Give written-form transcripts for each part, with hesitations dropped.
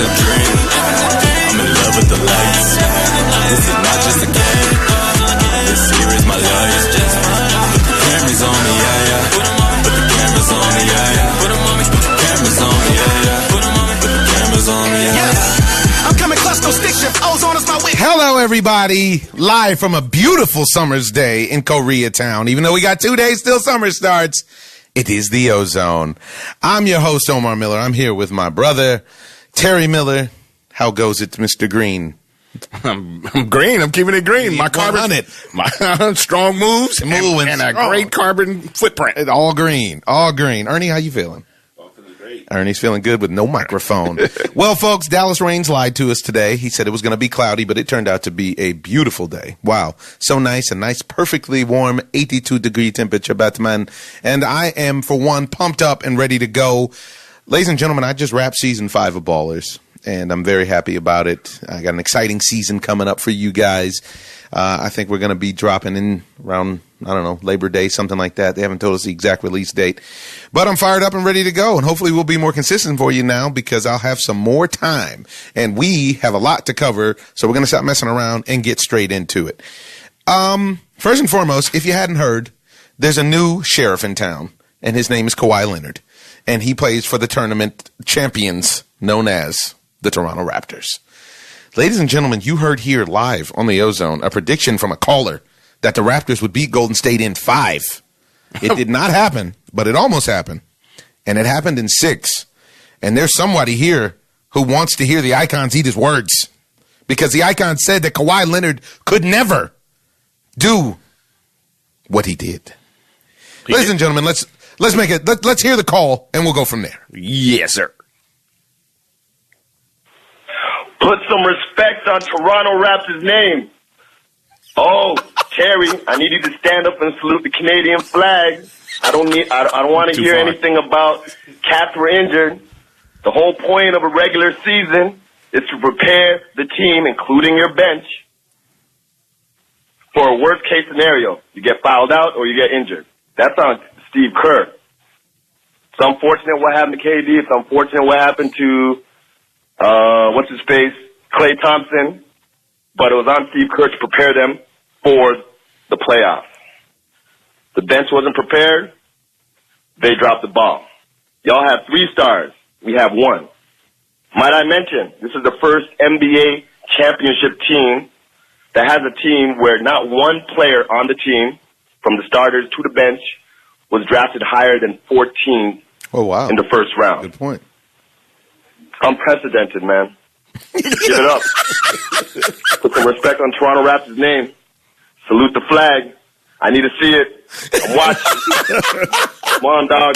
a dream. I'm in love with the lights. This is not just a game. This here is my life. Put the cameras on me, yeah, yeah. Put the cameras on me, yeah, yeah. Put the cameras on me, yeah, yeah. Put the cameras on me, yeah, yeah. I'm coming clutch, no stick shift. Ozone is my way. Hello, everybody. Live from a beautiful summer's day in Koreatown. Even though we got 2 days till summer starts, it is the Ozone. I'm your host, Omar Miller. I'm here with my brother, Terry Miller. How goes it, Mr. Green? I'm green. I'm keeping it green. My carbon, my strong moves, and a great carbon footprint. All green, all green. Ernie, how you feeling? Ernie's feeling good with no microphone. Well, folks, Dallas Raines lied to us today. He said it was going to be cloudy, but it turned out to be a beautiful day. Wow. So nice, a nice, perfectly warm 82-degree temperature, Batman. And I am, for one, pumped up and ready to go. Ladies and gentlemen, I just wrapped season 5 of Ballers, and I'm very happy about it. I got an exciting season coming up for you guys. I think we're going to be dropping in around, I don't know, Labor Day, something like that. They haven't told us the exact release date. But I'm fired up and ready to go. And hopefully we'll be more consistent for you now because I'll have some more time. And we have a lot to cover. So we're going to stop messing around and get straight into it. First and foremost, if you hadn't heard, there's a new sheriff in town. And his name is Kawhi Leonard. And he plays for the tournament champions known as the Toronto Raptors. Ladies and gentlemen, you heard here live on the Ozone a prediction from a caller that the Raptors would beat Golden State in 5. It did not happen, but it almost happened. And it happened in 6. And there's somebody here who wants to hear the Icons eat his words. Because the Icons said that Kawhi Leonard could never do what he did. Ladies and gentlemen, let's make it. Let's hear the call, and we'll go from there. Yes, sir. Put some respect on Toronto Raptors' name. Oh, Terry, I need you to stand up and salute the Canadian flag. I don't want to hear anything about cats were injured. The whole point of a regular season is to prepare the team, including your bench, for a worst case scenario. You get fouled out or you get injured. That's on Steve Kerr. It's unfortunate what happened to KD. It's unfortunate what happened to what's his face, Klay Thompson, but it was on Steve Kerr to prepare them for the playoffs. The bench wasn't prepared. They dropped the ball. Y'all have 3 stars. We have 1. Might I mention, this is the first NBA championship team that has a team where not one player on the team, from the starters to the bench, was drafted higher than 14 in the first round. Good point. Unprecedented, man. Give it up. Put some respect on Toronto Raptors' name. Salute the flag. I need to see it. I'm watching. Come on, dog.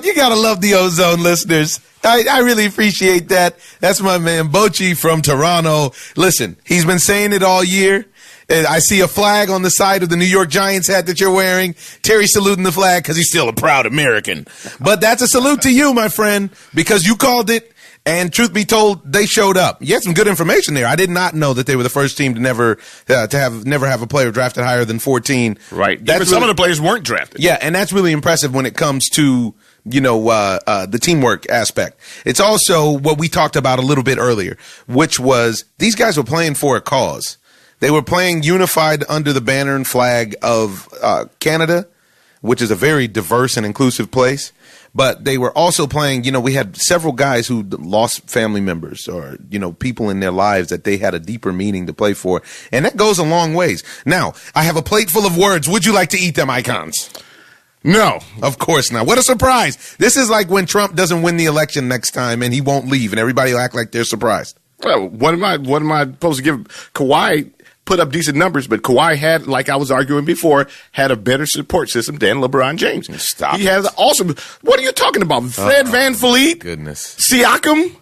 You gotta love the Ozone listeners. I really appreciate that. That's my man Bochy from Toronto. Listen, he's been saying it all year. I see a flag on the side of the New York Giants hat that you're wearing. Terry saluting the flag because he's still a proud American. But that's a salute to you, my friend, because you called it. And truth be told, they showed up. You had some good information there. I did not know that they were the first team to never have a player drafted higher than 14. Right. Even some of the players weren't drafted. Yeah, and that's really impressive when it comes to the teamwork aspect. It's also what we talked about a little bit earlier, which was these guys were playing for a cause. They were playing unified under the banner and flag of Canada, which is a very diverse and inclusive place. But they were also playing, we had several guys who lost family members or, people in their lives that they had a deeper meaning to play for. And that goes a long ways. Now, I have a plate full of words. Would you like to eat them, Icons? No, of course not. What a surprise. This is like when Trump doesn't win the election next time and he won't leave and everybody will act like they're surprised. Well, what am I supposed to give Kawhi? Put up decent numbers, but Kawhi had, like I was arguing before, had a better support system than LeBron James. Stop. He has awesome. What are you talking about? Fred VanVleet? Goodness. Siakam?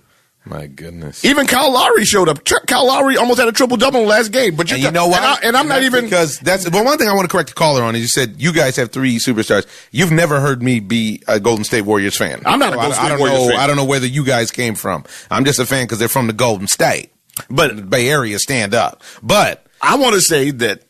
My goodness. Even Kyle Lowry showed up. Kyle Lowry almost had a triple-double in the last game. But you know what? And I'm not even. Because one thing I want to correct the caller on is you said you guys have 3 superstars. You've never heard me be a Golden State Warriors fan. I'm not a Golden State Warriors fan. I don't know where you guys came from. I'm just a fan because they're from the Golden State. But the Bay Area stand up. But I want to say that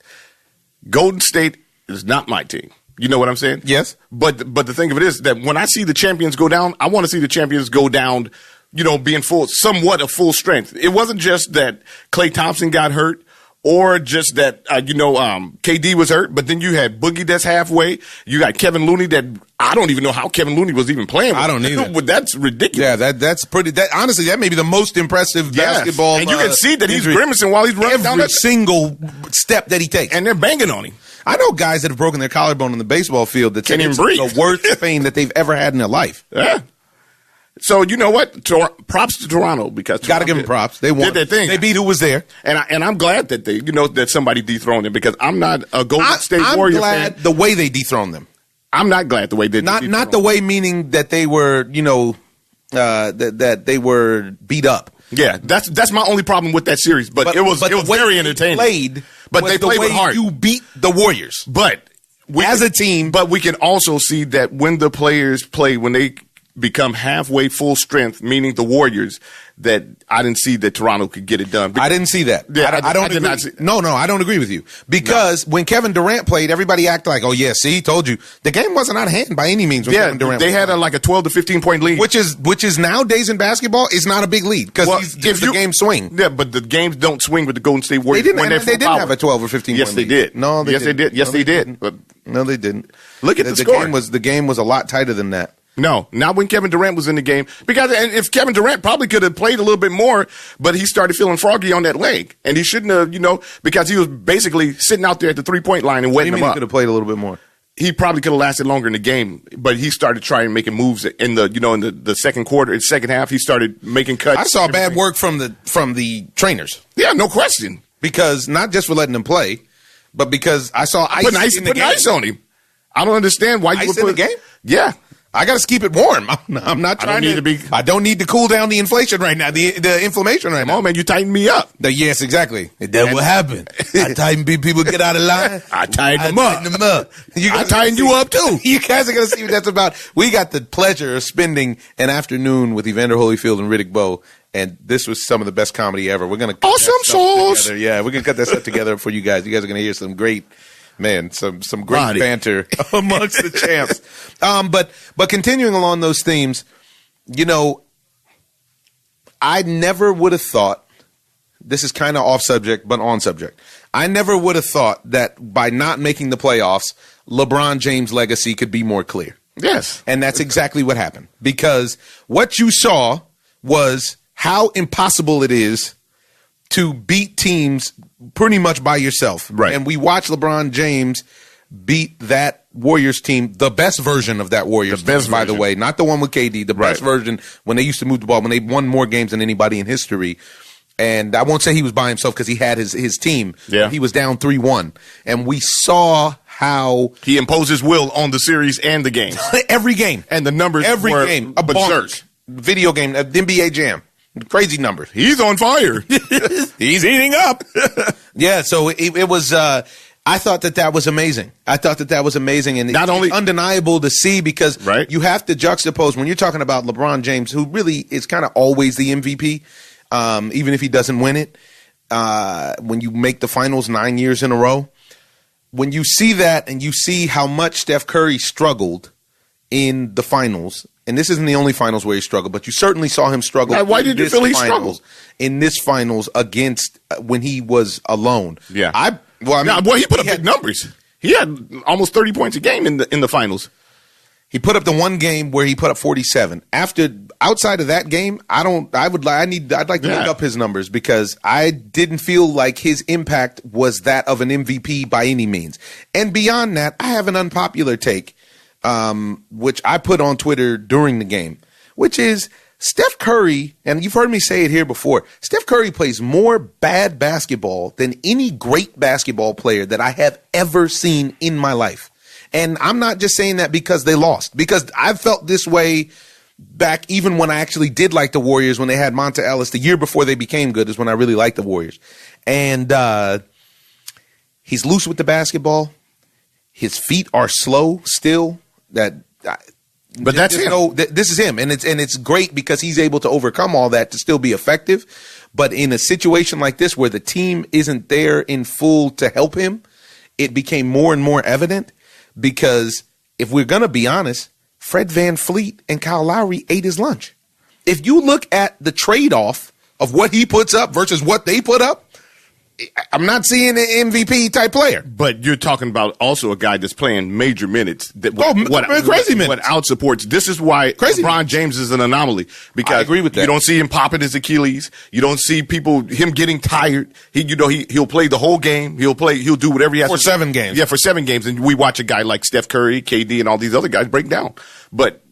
Golden State is not my team. You know what I'm saying? Yes. But the thing of it is that when I see the champions go down, I want to see the champions go down, being somewhat of full strength. It wasn't just that Klay Thompson got hurt or just that, KD was hurt, but then you had Boogie that's halfway. You got Kevin Looney that I don't even know how Kevin Looney was even playing. I don't either. But that's ridiculous. Yeah, that's pretty. Honestly, that may be the most impressive basketball. And you can see that he's grimacing while he's running down every single step that he takes. And they're banging on him. I know guys that have broken their collarbone in the baseball field that can't even it's breathe. the worst pain that they've ever had in their life. Yeah. So you know what? Props to Toronto because got to give them props. They won. Did their thing. They beat who was there, and I'm glad that that somebody dethroned them because I'm not a Golden State Warrior fan. I'm glad the way they dethroned them. I'm not glad the way they not the way meaning that they were that they were beat up. Yeah, that's my only problem with that series. But it was very entertaining. They played with heart. You beat the Warriors, but as a team. But we can also see that when the players play, when they become halfway full strength, meaning the Warriors, that I didn't see that Toronto could get it done. I didn't see that. Yeah, I don't agree. No, I don't agree with you. Because when Kevin Durant played, everybody acted like, oh, yeah, see, told you. The game wasn't out of hand by any means when Kevin Durant they had a 12 to 15 point lead. Which is nowadays in basketball is not a big lead because the game swing. Yeah, but the games don't swing with the Golden State Warriors. They didn't have a 12 or 15 yes, point they lead. did. No, they did. Yes, they did. But no, they didn't. Look at the score. The game was a lot tighter than that. No, not when Kevin Durant was in the game. And if Kevin Durant probably could have played a little bit more, but he started feeling froggy on that leg. And he shouldn't have, because he was basically sitting out there at the 3-point line and wetting him up. He could have played a little bit more. He probably could have lasted longer in the game, but he started trying making moves in the second quarter, in the second half. He started making cuts. I saw bad work from the trainers. Yeah, no question. Because not just for letting him play, but because I saw ice putting ice on him. I don't understand why you would put in the game. Yeah. I got to keep it warm. I'm not trying I don't need to cool down the inflation right now. The inflammation right now. Come on, man, you tighten me up. Yes, exactly. That's what happened. I tighten people get out of line. I tighten them up. I tighten you up too. You guys are going to see what that's about. We got the pleasure of spending an afternoon with Evander Holyfield and Riddick Bowe. And this was some of the best comedy ever. We're going to awesome sauce. Yeah, we're going to cut that stuff together for you guys. You guys are going to hear some great. Man, some great banter amongst the champs. But continuing along those themes, I never would have thought, this is kind of off subject, but on subject. I never would have thought that by not making the playoffs, LeBron James' legacy could be more clear. Yes. And that's exactly what happened. Because what you saw was how impossible it is to beat teams pretty much by yourself. Right. And we watched LeBron James beat that Warriors team, the best version of that Warriors team, by the way, not the one with KD, the best version when they used to move the ball, when they won more games than anybody in history. And I won't say he was by himself because he had his team. Yeah. He was down 3-1. And we saw how he imposed his will on the series and the game. Every game. And the numbers were game. A berserk. Video game, NBA Jam. Crazy numbers. He's on fire. He's eating up. Yeah, so it was. I thought that was amazing. And not only undeniable to see because you have to juxtapose when you're talking about LeBron James, who really is kind of always the MVP, even if he doesn't win it. When you make the finals 9 years in a row, when you see that and you see how much Steph Curry struggled in the finals. And this isn't the only finals where he struggled, but you certainly saw him struggle. Why did you feel he struggled in this finals against when he was alone? Yeah, he put up big numbers. He had almost 30 points a game in the finals. He put up the one game where he put up 47. Outside of that game, I'd like to look up his numbers because I didn't feel like his impact was that of an MVP by any means. And beyond that, I have an unpopular take. Which I put on Twitter during the game, which is Steph Curry, and you've heard me say it here before, Steph Curry plays more bad basketball than any great basketball player that I have ever seen in my life. And I'm not just saying that because they lost, because I've felt this way back even when I actually did like the Warriors, when they had Monta Ellis the year before they became good is when I really liked the Warriors. And he's loose with the basketball. His feet are slow still. But that's him. This is him, and it's great because he's able to overcome all that to still be effective. But in a situation like this where the team isn't there in full to help him, it became more and more evident because if we're going to be honest, Fred VanVleet and Kyle Lowry ate his lunch. If you look at the trade-off of what he puts up versus what they put up, I'm not seeing an MVP type player. But you're talking about also a guy that's playing major minutes. Crazy minutes. What out supports. This is why LeBron James is an anomaly. Because I agree with that. You don't see him popping his Achilles. You don't see him getting tired. He'll play the whole game. He'll do whatever he has for to 7 games. Yeah, for 7 games. And we watch a guy like Steph Curry, KD, and all these other guys break down. But,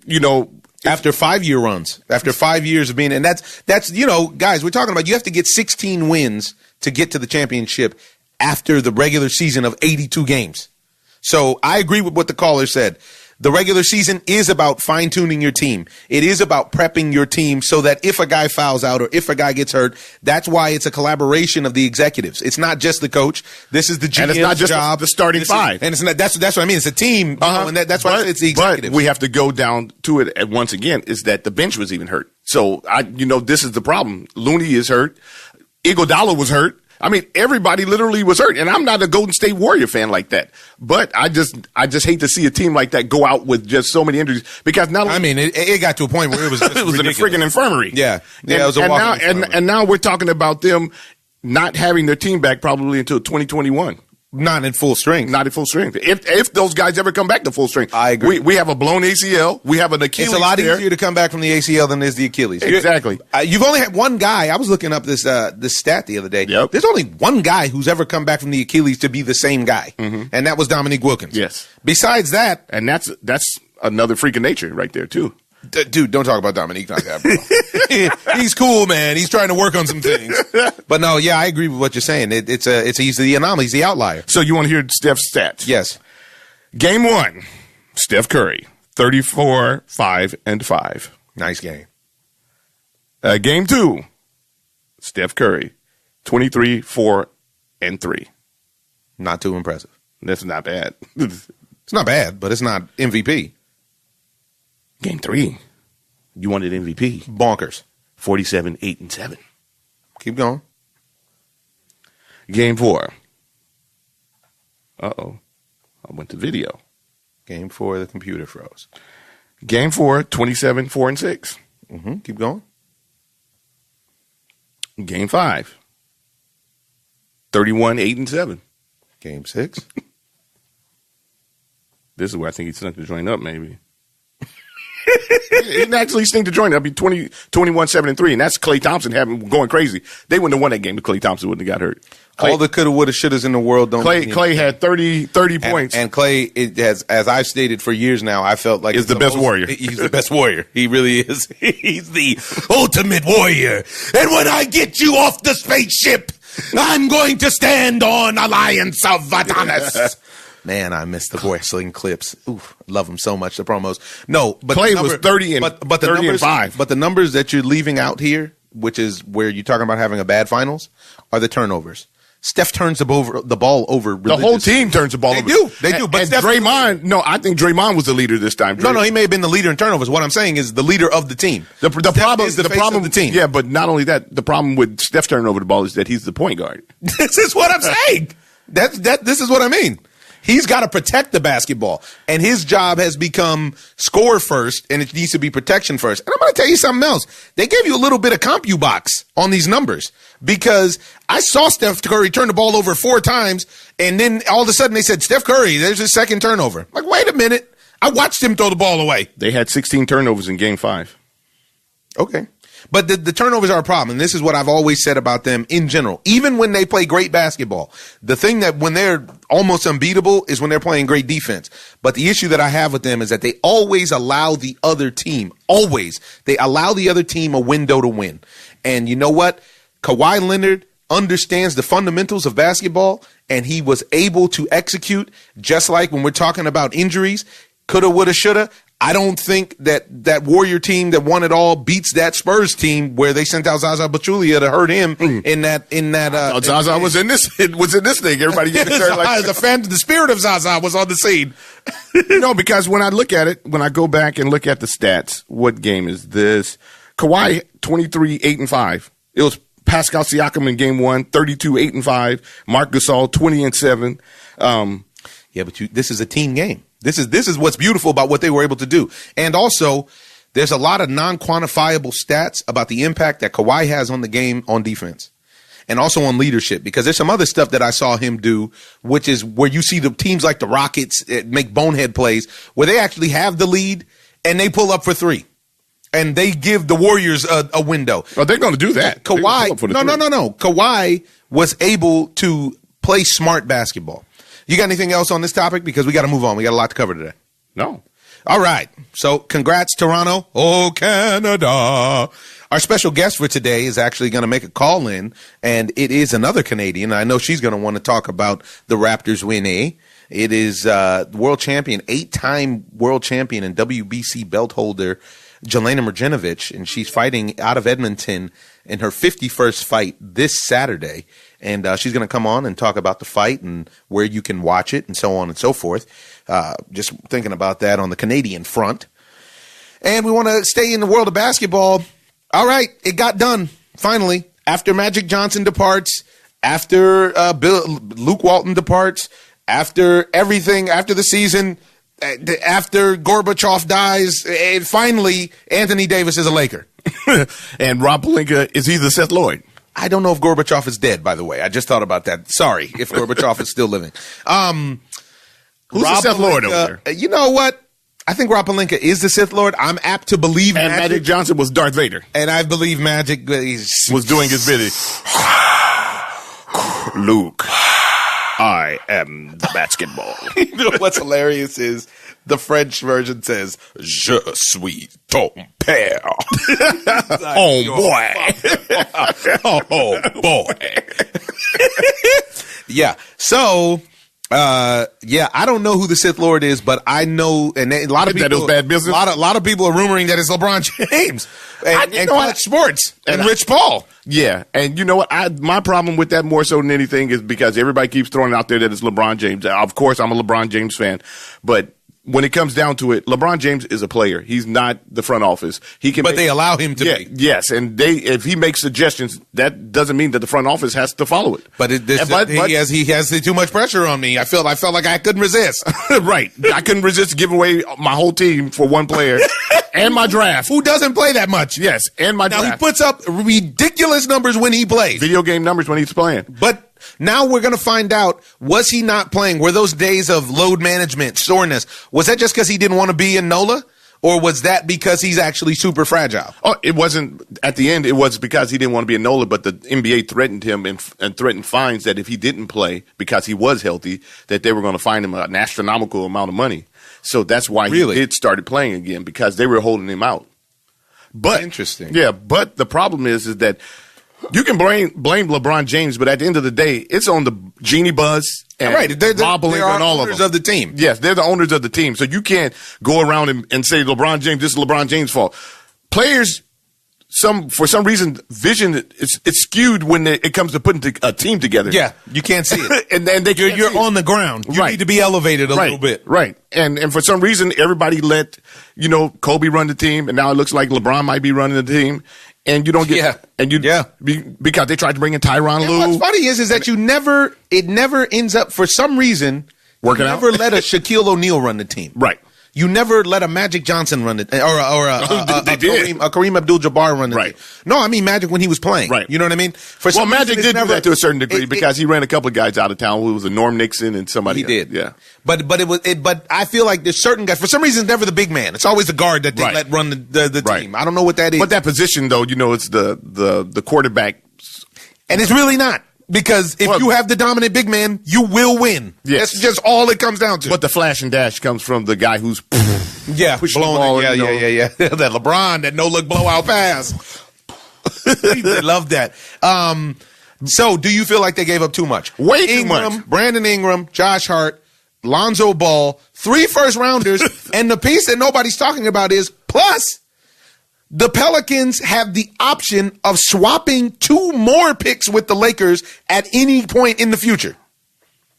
after 5-year runs, after 5 years of being, and that's guys, we're talking about you have to get 16 wins to get to the championship after the regular season of 82 games. So I agree with what the caller said. The regular season is about fine-tuning your team. It is about prepping your team so that if a guy fouls out or if a guy gets hurt, that's why it's a collaboration of the executives. It's not just the coach. This is the GM's and it's not just job. The starting five. And it's not, that's what I mean. It's a team. And that's why it's the executives. But we have to go down to it once again, is that the bench was even hurt. So, this is the problem. Looney is hurt. Iguodala was hurt. I mean, everybody literally was hurt, and I'm not a Golden State Warrior fan like that. But I just hate to see a team like that go out with just so many injuries because it got to a point where it was just it was in a freaking infirmary. Yeah, it was a walking infirmary. And now we're talking about them not having their team back probably until 2021. Not in full strength. Not in full strength. If those guys ever come back to full strength. I agree. We have a blown ACL. We have an Achilles. It's a lot easier to come back from the ACL than it is the Achilles. Exactly. You've only had one guy. I was looking up this stat the other day. Yep. There's only one guy who's ever come back from the Achilles to be the same guy, and that was Dominique Wilkins. Yes. Besides that, and that's another freak of nature right there too. Dude, don't talk about Dominique like that, bro. He's cool, man. He's trying to work on some things. But no, yeah, I agree with what you're saying. He's the anomaly. He's the outlier. So you want to hear Steph's stats? Yes. Game 1, Steph Curry, 34, 5, and 5. Nice game. Game 2, Steph Curry, 23, 4, and 3. Not too impressive. That's not bad. It's not bad, but it's not MVP. Game 3, you wanted MVP. Bonkers. 47, 8, and 7. Keep going. Game 4. I went to video. Game 4, the computer froze. Game 4, 27, 4, and 6. Keep going. Game 5, 31, 8, and 7. Game 6. This is where I think he snuck the joint up, maybe. He didn't actually sneak the joint up. He'd be 21, 7, and 3, and that's Klay Thompson going crazy. They wouldn't have won that game if Klay Thompson wouldn't have got hurt. All the coulda, woulda, shouldas in the world don't. Klay had 30 points. And Klay, as I've stated for years now, I felt like is the best warrior. He's the best warrior. He really is. He's the ultimate warrior. And when I get you off the spaceship, I'm going to stand on Alliance of Adonis. Man, I miss the wrestling clips. Oof, love them so much. The promos. No, but Klay was 30 and but 30 and 5. But the numbers that you're leaving out here, which is where you're talking about having a bad finals, are the turnovers. Steph turns the ball over. The whole team turns the ball over. They do. But and Draymond, I think Draymond was the leader this time. No, he may have been the leader in turnovers. What I'm saying is the leader of the team. The problem is the problem of the team. Yeah, but not only that, the problem with Steph turning over the ball is that he's the point guard. This is what I'm saying. This is what I mean. He's got to protect the basketball, and his job has become score first, and it needs to be protection first. And I'm going to tell you something else. They gave you a little bit of CompuBox on these numbers because I saw Steph Curry turn the ball over 4 times, and then all of a sudden they said, Steph Curry, there's his second turnover. I'm like, wait a minute. I watched him throw the ball away. They had 16 turnovers in Game 5. Okay. But the turnovers are a problem, and this is what I've always said about them in general. Even when they play great basketball, the thing that when they're almost unbeatable is when they're playing great defense. But the issue that I have with them is that they always allow the other team, they allow the other team a window to win. And you know what? Kawhi Leonard understands the fundamentals of basketball, and he was able to execute just like when we're talking about injuries, coulda, woulda, shoulda. I don't think that Warrior team that won it all beats that Spurs team where they sent out Zaza Pachulia to hurt him in that. Zaza was in this thing. Everybody getting there like the spirit of Zaza was on the scene. No, because when I look at it, when I go back and look at the stats, what game is this? Kawhi 23, 8, and 5. It was Pascal Siakam in Game 1, 32, 8, and 5. Marc Gasol 20 and 7. Yeah, but this is a team game. This is what's beautiful about what they were able to do. And also, there's a lot of non-quantifiable stats about the impact that Kawhi has on the game on defense and also on leadership, because there's some other stuff that I saw him do, which is where you see the teams like the Rockets make bonehead plays where they actually have the lead and they pull up for three. And they give the Warriors a window. Oh, they're going to do that. Kawhi, no. Kawhi was able to play smart basketball. You got anything else on this topic? Because we got to move on. We got a lot to cover today. No. All right. So congrats, Toronto. Oh, Canada. Our special guest for today is actually going to make a call in, and it is another Canadian. I know she's going to want to talk about the Raptors winning. It is world champion, 8-time world champion and WBC belt holder, Jelena Mrjinovic, and she's fighting out of Edmonton in her 51st fight this Saturday. And she's going to come on and talk about the fight and where you can watch it and so on and so forth. Just thinking about that on the Canadian front. And we want to stay in the world of basketball. All right, it got done, finally. After Magic Johnson departs, after Luke Walton departs, after everything, after the season, after Gorbachev dies, and finally, Anthony Davis is a Laker. And Rob Pelinka is either Seth Lloyd. I don't know if Gorbachev is dead, by the way. I just thought about that. Sorry, if Gorbachev is still living. Who's the Sith Lord over there? You know what? I think Rob Pelinka is the Sith Lord. I'm apt to believe and Magic Johnson was Darth Vader. And I believe Magic was doing his bidding. Luke, I am the basketball. You know what's hilarious is the French version says, Je suis ton père. Oh, boy. Oh, boy. Yeah. So, I don't know who the Sith Lord is, but I know, and a lot of people, that was bad business. A lot of people are rumoring that it's LeBron James and College Sports and Rich Paul. Yeah, and you know what? My problem with that more so than anything is because everybody keeps throwing out there that it's LeBron James. Of course, I'm a LeBron James fan, but when it comes down to it, LeBron James is a player. He's not the front office. He can, but they allow him to be. Yes, and if he makes suggestions, that doesn't mean that the front office has to follow it. But he has too much pressure on me. I felt like I couldn't resist. Right, I couldn't resist giving away my whole team for one player and my draft. Who doesn't play that much? Yes, and my draft. Now he puts up ridiculous numbers when he plays. Video game numbers when he's playing. But now we're going to find out, was he not playing? Were those days of load management, soreness, was that just because he didn't want to be in NOLA? Or was that because he's actually super fragile? Oh, it wasn't. At the end, it was because he didn't want to be in NOLA, but the NBA threatened him and threatened fines that if he didn't play because he was healthy, that they were going to fine him an astronomical amount of money. So that's why he did started playing again, because they were holding him out. But interesting. Yeah, but the problem is that you can blame LeBron James, but at the end of the day, it's on the Genie Buzz and Rob Pelinka and all of them. Owners of the team. Yes, they're the owners of the team. So you can't go around and say LeBron James, this is LeBron James' fault. Players, for some reason, vision it's skewed when it comes to putting a team together. Yeah, you can't see it, and you're on the ground. You need to be elevated a little bit, right? And for some reason, everybody let Kobe run the team, and now it looks like LeBron might be running the team. And you don't get, because they tried to bring in Tyronn Lue. What's funny is that it never ends up, for some reason, working out. Never let a Shaquille O'Neal run the team. Right. You never let a Magic Johnson run it, or a Kareem Abdul-Jabbar run it. Right. No, I mean Magic when he was playing. Right. You know what I mean? Magic did do that to a certain degree because he ran a couple of guys out of town. Who was a Norm Nixon and somebody. He did. Yeah. But I feel like there's certain guys, for some reason, it's never the big man. It's always the guard that they let run the team. I don't know what that is. But that position, though, it's the quarterback. And it's really not. Because if you have the dominant big man, you will win. Yes. That's just all it comes down to. But the flash and dash comes from the guy who's pushing blowing the ball. Yeah. That LeBron, that no-look blowout pass. They love that. So do you feel like they gave up too much? Way too much. Brandon Ingram, Josh Hart, Lonzo Ball, 3 first-rounders, and the piece that nobody's talking about is, plus, the Pelicans have the option of swapping 2 more picks with the Lakers at any point in the future.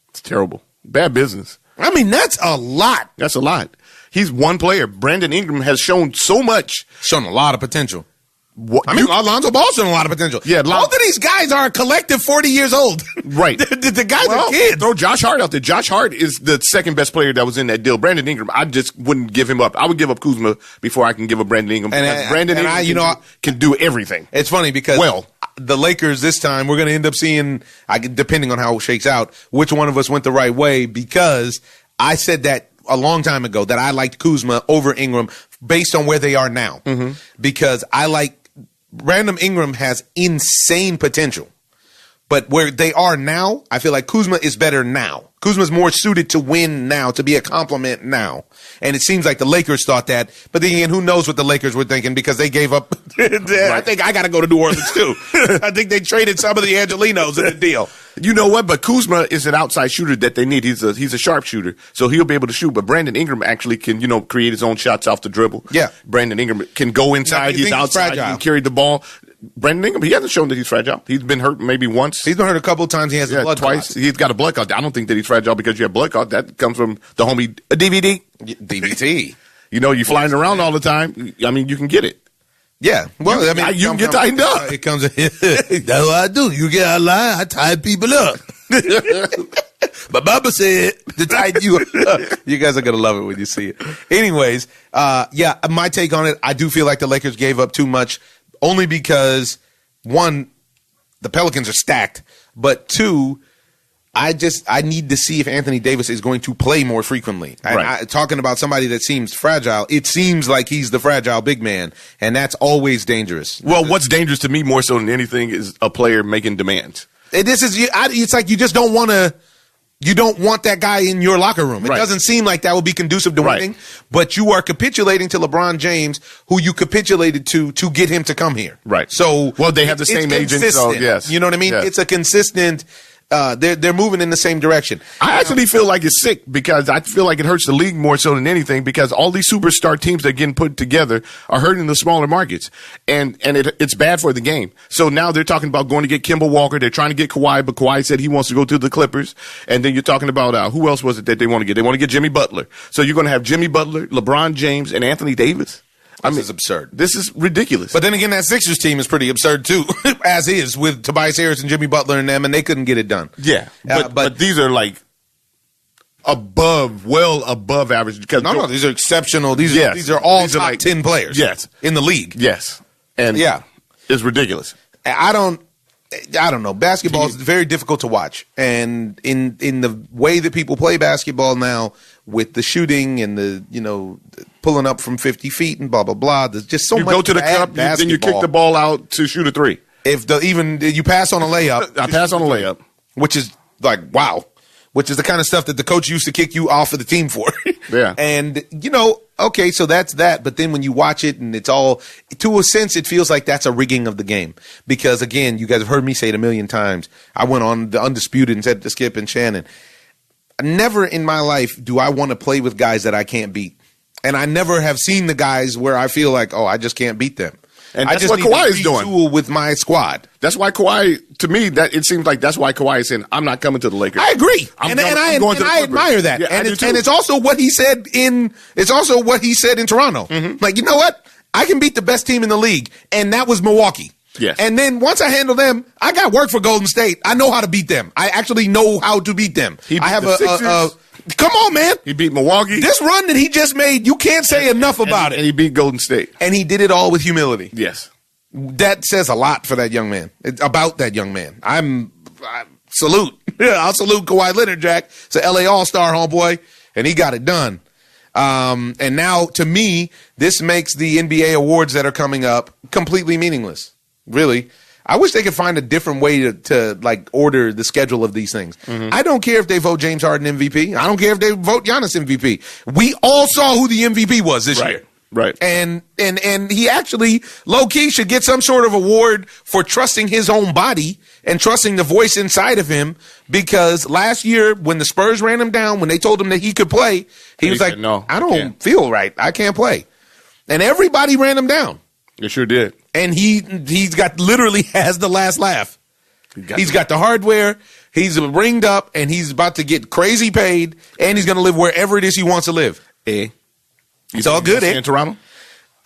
It's terrible. Bad business. I mean, that's a lot. That's a lot. He's one player. Brandon Ingram has shown so much. Shown a lot of potential. I mean, Alonzo Ball's showing a lot of potential. Yeah, both of these guys are a collective 40 years old. Right. the guys are kids. Throw Josh Hart out there. Josh Hart is the second best player that was in that deal. Brandon Ingram, I just wouldn't give him up. I would give up Kuzma before I can give up Brandon Ingram. Brandon Ingram can do everything. It's funny because the Lakers this time, we're going to end up seeing, depending on how it shakes out, which one of us went the right way, because I said that a long time ago that I liked Kuzma over Ingram based on where they are now. Mm-hmm. Because I like Brandon Ingram has insane potential. But where they are now, I feel like Kuzma is better now. Kuzma's more suited to win now, to be a compliment now. And it seems like the Lakers thought that. But then again, who knows what the Lakers were thinking, because they gave up. I think I got to go to New Orleans, too. I think they traded some of the Angelinos in the deal. You know what? But Kuzma is an outside shooter that they need. He's a sharpshooter, so he'll be able to shoot. But Brandon Ingram actually can, create his own shots off the dribble. Yeah. Brandon Ingram can go inside. He's outside. He can carry the ball. Brandon Ingram, he hasn't shown that he's fragile. He's been hurt maybe once. He's been hurt a couple of times. He has a blood twice. clot. He's got a blood clot. I don't think that he's fragile because you have blood clot. That comes from the homie DVD. DVT. You're flying around all the time. I mean, you can get it. Yeah. Well, you can get tightened up. It comes. That's what I do. You get a lie, I tie people up. But Bubba said to tighten you up. You guys are going to love it when you see it. Anyways, my take on it, I do feel like the Lakers gave up too much, only because, one, the Pelicans are stacked, but two, I need to see if Anthony Davis is going to play more frequently. Right. Talking about somebody that seems fragile, it seems like he's the fragile big man, and that's always dangerous. Well, what's dangerous to me more so than anything is a player making demands. It's like you just don't want to. You don't want that guy in your locker room. It doesn't seem like that would be conducive to winning, but you are capitulating to LeBron James, who you capitulated to get him to come here. Right. So, they have the same agent. So yes, you know what I mean. Yes. It's a consistent. They're moving in the same direction. I actually feel like it's sick because I feel like it hurts the league more so than anything, because all these superstar teams that are getting put together are hurting the smaller markets, and it's bad for the game. So now they're talking about going to get Kemba Walker. They're trying to get Kawhi, but Kawhi said he wants to go to the Clippers. And then you're talking about who else was it that they want to get? They want to get Jimmy Butler. So you're going to have Jimmy Butler, LeBron James, and Anthony Davis. This is absurd. This is ridiculous. But then again, that Sixers team is pretty absurd too, as is, with Tobias Harris and Jimmy Butler and them, and they couldn't get it done. Yeah, but these are like well above average. Because no, these are exceptional. These are all top 10 players. Yes, in the league. Yes, and it's ridiculous. I don't know. Basketball is very difficult to watch, and in the way that people play basketball now, with the shooting and the pulling up from 50 feet and blah blah blah, there's just so much. You go to the cup, then you kick the ball out to shoot a three. If you pass on a layup, I pass on a layup, which is like wow, which is the kind of stuff that the coach used to kick you off of the team for. Yeah, and okay, so that's that. But then when you watch it, and it's all, to a sense, it feels like that's a rigging of the game. Because again, you guys have heard me say it a million times. I went on the Undisputed and said to Skip and Shannon, never in my life do I want to play with guys that I can't beat. And I never have seen the guys where I feel like, I just can't beat them. And that's what Kawhi is doing. Retool with my squad. That's why Kawhi, to me, that it seems like that's why Kawhi is saying, I'm not coming to the Lakers. I agree. I admire that. Yeah, and it's also what he said in Toronto. Mm-hmm. Like, you know what? I can beat the best team in the league. And that was Milwaukee. Yes. And then once I handle them, I got work for Golden State. I know how to beat them. I actually know how to beat them. I have come on, man. He beat Milwaukee. This run that he just made, you can't say enough about it. And he beat Golden State. And he did it all with humility. Yes. That says a lot for that young man. It's about that young man. I salute. I'll salute Kawhi Leonard, Jack. It's an LA All-Star, homeboy. And he got it done. And now, to me, this makes the NBA awards that are coming up completely meaningless. Really. I wish they could find a different way to like order the schedule of these things. Mm-hmm. I don't care if they vote James Harden MVP. I don't care if they vote Giannis MVP. We all saw who the MVP was this year. Right. And he actually, low-key, should get some sort of award for trusting his own body and trusting the voice inside of him, because last year when the Spurs ran him down, when they told him that he could play, he was like, said, no, I don't feel right. I can't play. And everybody ran him down. It sure did. And he's got, literally has the last laugh. He's got the hardware. He's ringed up, and he's about to get crazy paid, and he's going to live wherever it is he wants to live. It's all good, in Toronto?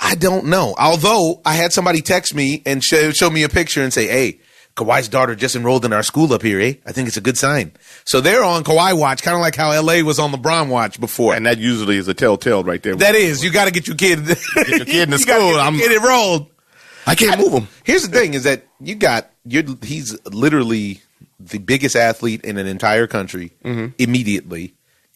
I don't know. Although I had somebody text me and show me a picture and say, hey, Kawhi's daughter just enrolled in our school up here, eh? I think it's a good sign. So they're on Kawhi watch, kind of like how LA was on LeBron watch before. And that usually is a telltale right there. That is. You got to get your kid. Get your kid in the you gotta school. Get your kid enrolled. I can't move him. Here's the thing is that he's literally the biggest athlete in an entire country immediately.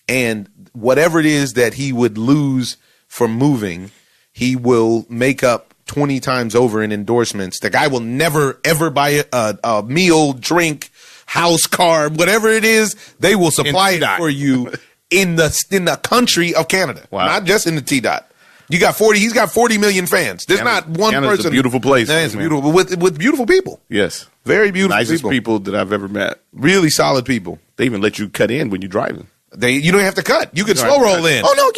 And whatever it is that he would lose from moving, he will make up 20 times over in endorsements. The guy will never, ever buy a meal, drink, house, car, whatever it is. They will supply it for you in the country of Canada, not just in the T-Dot. He's got 40 million fans. There's not one Canada's person. A beautiful place. It's beautiful with beautiful people. Yes. Very beautiful Nicest people that I've ever met. Really solid people. They even let you cut in when you're driving. You don't have to cut. You can slow roll in. Oh, no,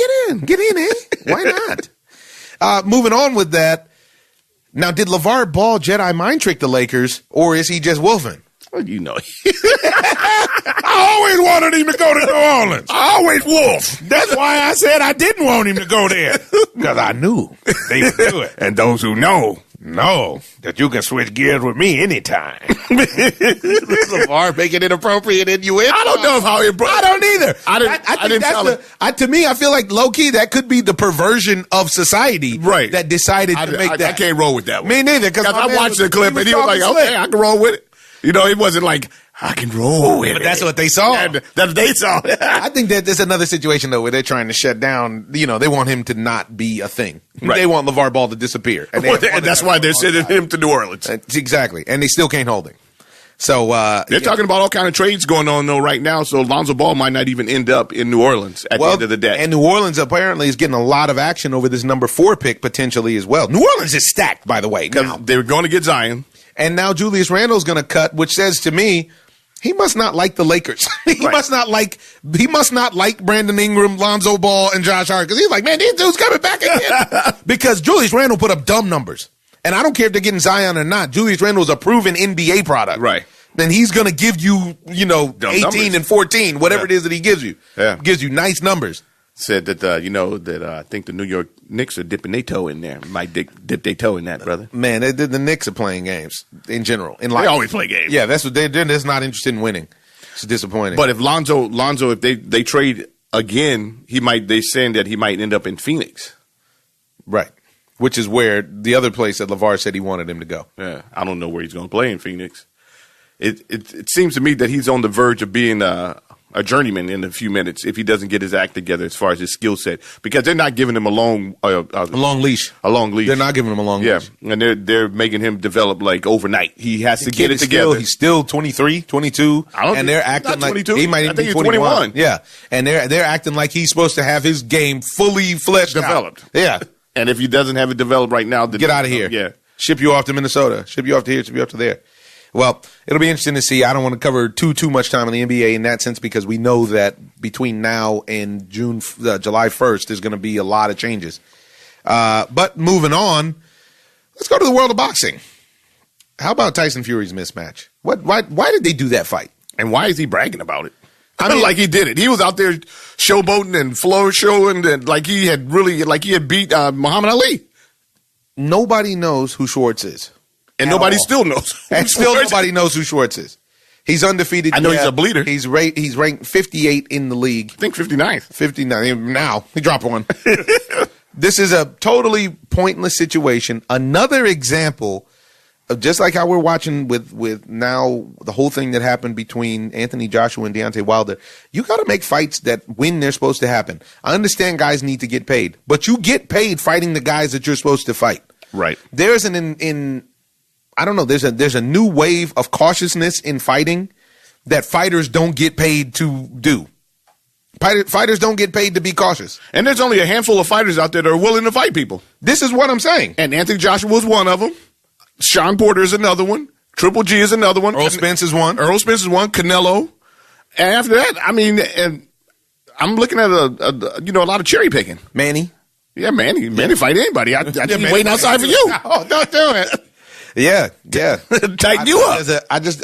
get in, eh? Why not? Moving on with that. Now, did LeVar Ball Jedi mind trick the Lakers, or is he just wolfing? Well, you know. I always wanted him to go to New Orleans. I always wolf. That's why I said I didn't want him to go there. Because I knew they would do it. And those who know that you can switch gears with me anytime. LeVar making it appropriate innuendo. I don't know how it I don't either. I didn't tell it. To me, I feel like low-key that could be the perversion of society that decided to make that. I can't roll with that one. Me neither. Because I watched the clip and he was like, okay, I can roll with it. You know, it wasn't like, I can roll with it. But that's what they saw. That they saw. I think that there's another situation, though, where they're trying to shut down. You know, they want him to not be a thing. Right. They want LeVar Ball to disappear. And that's why they're sending him to New Orleans. Exactly. And they still can't hold him. So they're talking about all kind of trades going on, though, right now. So Lonzo Ball might not even end up in New Orleans at the end of the day. And New Orleans apparently is getting a lot of action over this number 4 pick potentially as well. New Orleans is stacked, by the way. Because they're going to get Zion. And now Julius Randle's going to cut, which says to me, he must not like the Lakers. He must not like Brandon Ingram, Lonzo Ball, and Josh Hart. Because he's like, man, these dudes coming back again. Because Julius Randle put up dumb numbers. And I don't care if they're getting Zion or not. Julius Randle is a proven NBA product. Right. Then he's going to give you, dumb 18 numbers. and 14, whatever it is that he gives you. Yeah. Gives you nice numbers. Said that, I think the New York Knicks are dipping their toe in there. Might dip their toe in that, brother. Man, the Knicks are playing games in general. In life. They always play games. Yeah, that's what they're just not interested in winning. It's disappointing. But if Lonzo, if they trade again, they're saying that he might end up in Phoenix. Right. Which is where the other place that LeVar said he wanted him to go. Yeah. I don't know where he's going to play in Phoenix. It seems to me that he's on the verge of being a journeyman in a few minutes if he doesn't get his act together as far as his skill set, because they're not giving him a long leash. They're not giving him a long leash. Yeah, and they're making him develop like overnight. He has to get it together. He's still 23, 22, and they're acting like he might even be 21. Yeah, and they're acting like he's supposed to have his game fully fleshed developed. Out. Yeah, and if he doesn't have it developed right now, then get out of here. Yeah, ship you off to Minnesota. Ship you off to here. Ship you off to there. Well, it'll be interesting to see. I don't want to cover too much time in the NBA in that sense, because we know that between now and July 1st, there's going to be a lot of changes. But moving on, let's go to the world of boxing. How about Tyson Fury's mismatch? Why did they do that fight? And why is he bragging about it? I mean, like he did it. He was out there showboating and floor showing, and like he had beat Muhammad Ali. Nobody knows who Schwartz is. And nobody still knows. And still nobody knows who Schwartz is. He's undefeated. I know he's a bleeder. He's ranked 58 in the league. I think 59th. 59. Now, he dropped one. This is a totally pointless situation. Another example of just like how we're watching with now the whole thing that happened between Anthony Joshua and Deontay Wilder. You got to make fights that when they're supposed to happen. I understand guys need to get paid, but you get paid fighting the guys that you're supposed to fight. Right. There's I don't know. There's a new wave of cautiousness in fighting that fighters don't get paid to do. Fighters don't get paid to be cautious. And there's only a handful of fighters out there that are willing to fight people. This is what I'm saying. And Anthony Joshua was one of them. Sean Porter is another one. Triple G is another one. Earl Spence is one. Canelo. And after that, I mean, and I'm looking at a lot of cherry picking. Manny. Yeah, Manny fight anybody. I keep waiting outside for you. Oh, don't do it. Yeah. Tighten you up.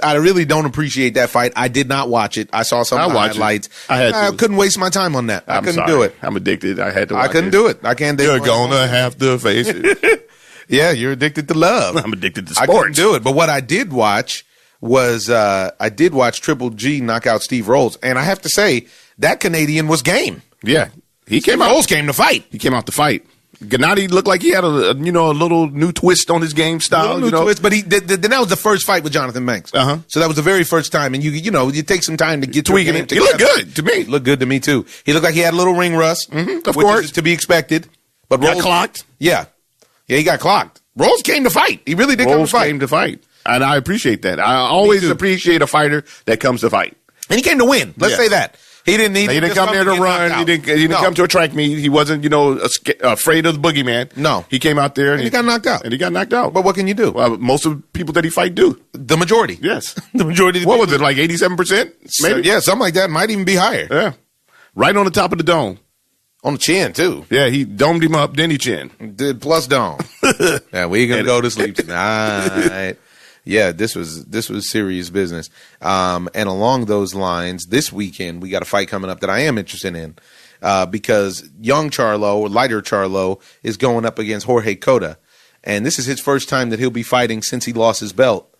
I really don't appreciate that fight. I did not watch it. I saw some highlights. I couldn't waste my time on that. I couldn't do it. I'm addicted. I had to watch it. I couldn't do it. I can't do it. You're gonna have to face it. Yeah, you're addicted to love. I'm addicted to sports. I couldn't do it. But what I did watch was Triple G knock out Steve Rolls. And I have to say, that Canadian was game. Yeah. Rolls came to fight. He came out to fight. Gennady looked like he had a little new twist on his game style. Twist, but that was the first fight with Jonathan Banks. So that was the very first time, and you take some time to get tweaking it. He looked good to me. He looked good to me too. He looked like he had a little ring rust, of course, is to be expected. But Rolls got clocked. Yeah, he got clocked. Rolls came to fight. He really did. Rolls came to fight, and I appreciate that. I always appreciate a fighter that comes to fight, and he came to win. Let's say that. He didn't come there to run. He didn't come to a track meet. He wasn't, afraid of the boogeyman. No. He came out there and he got knocked out. But what can you do? Well, most of the people that he fight do. The majority. Yes. The majority. What was it, like 87%? Maybe? Yeah, something like that. Might even be higher. Yeah. Right on the top of the dome. On the chin, too. Yeah, he domed him up, then he chin. Did plus dome. Yeah, we going to go to sleep tonight. Yeah, this was serious business. And along those lines, this weekend we got a fight coming up that I am interested in because young Charlo, or lighter Charlo, is going up against Jorge Cota. And this is his first time that he'll be fighting since he lost his belt.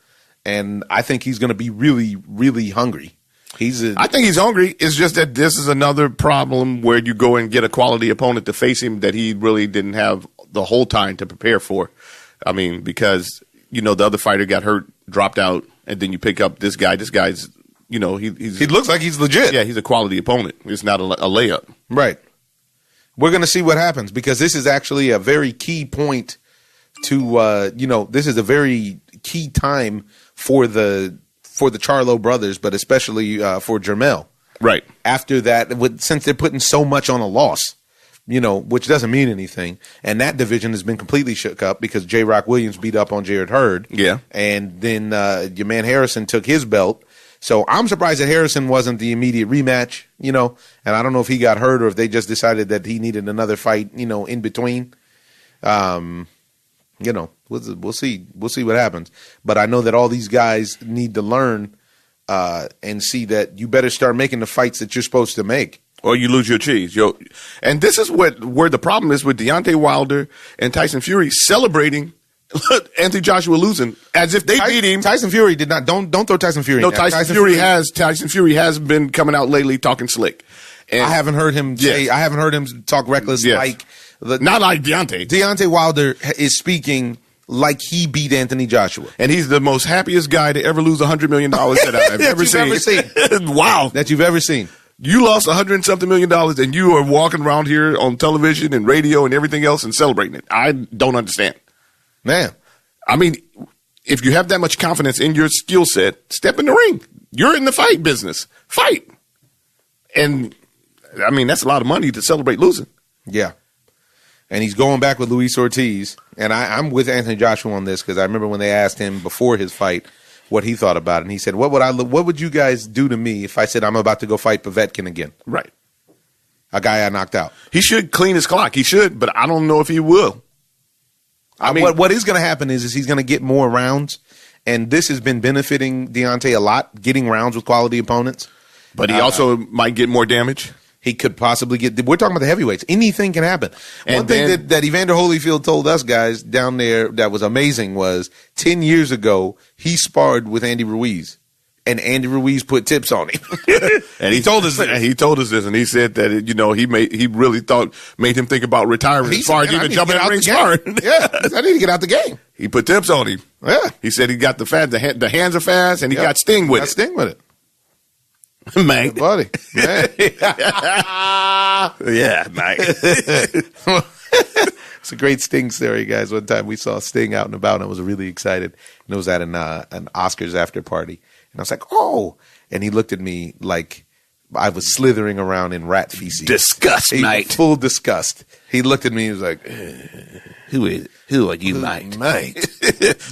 And I think he's going to be really, really hungry. I think he's hungry. It's just that this is another problem where you go and get a quality opponent to face him that he really didn't have the whole time to prepare for. I mean, because the other fighter got hurt, dropped out, and then you pick up this guy. This guy's, he looks like he's legit. Yeah, he's a quality opponent. It's not a layup. Right. We're going to see what happens because this is actually a very key point to, this is a very key time for the Charlo brothers, but especially for Jermell. Right. After that, since they're putting so much on a loss. Which doesn't mean anything. And that division has been completely shook up because J. Rock Williams beat up on Jared Hurd. Yeah. And then your man Harrison took his belt. So I'm surprised that Harrison wasn't the immediate rematch, and I don't know if he got hurt or if they just decided that he needed another fight, in between. We'll see. We'll see what happens. But I know that all these guys need to learn and see that you better start making the fights that you're supposed to make. Or you lose your cheese. And this is where the problem is with Deontay Wilder and Tyson Fury celebrating Anthony Joshua losing as if they beat him. Tyson Fury did not. Don't throw Tyson Fury. No, Tyson Fury has been coming out lately talking slick. And I haven't heard him say. I haven't heard him talk reckless not like Deontay. Deontay Wilder is speaking like he beat Anthony Joshua, and he's the most happiest guy to ever lose $100 million that I've ever seen. Wow, that you've ever seen. You lost $100-something million, and you are walking around here on television and radio and everything else and celebrating it. I don't understand. Man. I mean, if you have that much confidence in your skill set, step in the ring. You're in the fight business. Fight. And, I mean, that's a lot of money to celebrate losing. Yeah. And he's going back with Luis Ortiz. And I'm with Anthony Joshua on this because I remember when they asked him before his fight what he thought about it. And he said, what would you guys do to me if I said I'm about to go fight Povetkin again? Right. A guy I knocked out. He should clean his clock. He should, but I don't know if he will. I mean, what is going to happen is he's going to get more rounds. And this has been benefiting Deontay a lot, getting rounds with quality opponents. But he also might get more damage. He could possibly get. We're talking about the heavyweights. Anything can happen. And one thing that Evander Holyfield told us guys down there that was amazing was 10 years ago he sparred with Andy Ruiz, and Andy Ruiz put tips on him. And he told us this, and he said that he really made him think about retiring as far as even jumping out the ring. Yeah, I need to get out the game. He put tips on him. Yeah, he said he got the hands are fast, and he got Sting with it. Sting with it. Man. Good buddy. Man. Yeah, man. It's a great Sting story, guys. One time we saw Sting out and about, and I was really excited. And it was at an Oscars after party. And I was like, oh. And he looked at me like I was slithering around in rat feces. Disgust, mate. Full disgust. He looked at me and was like, Who are you, mate? Mate.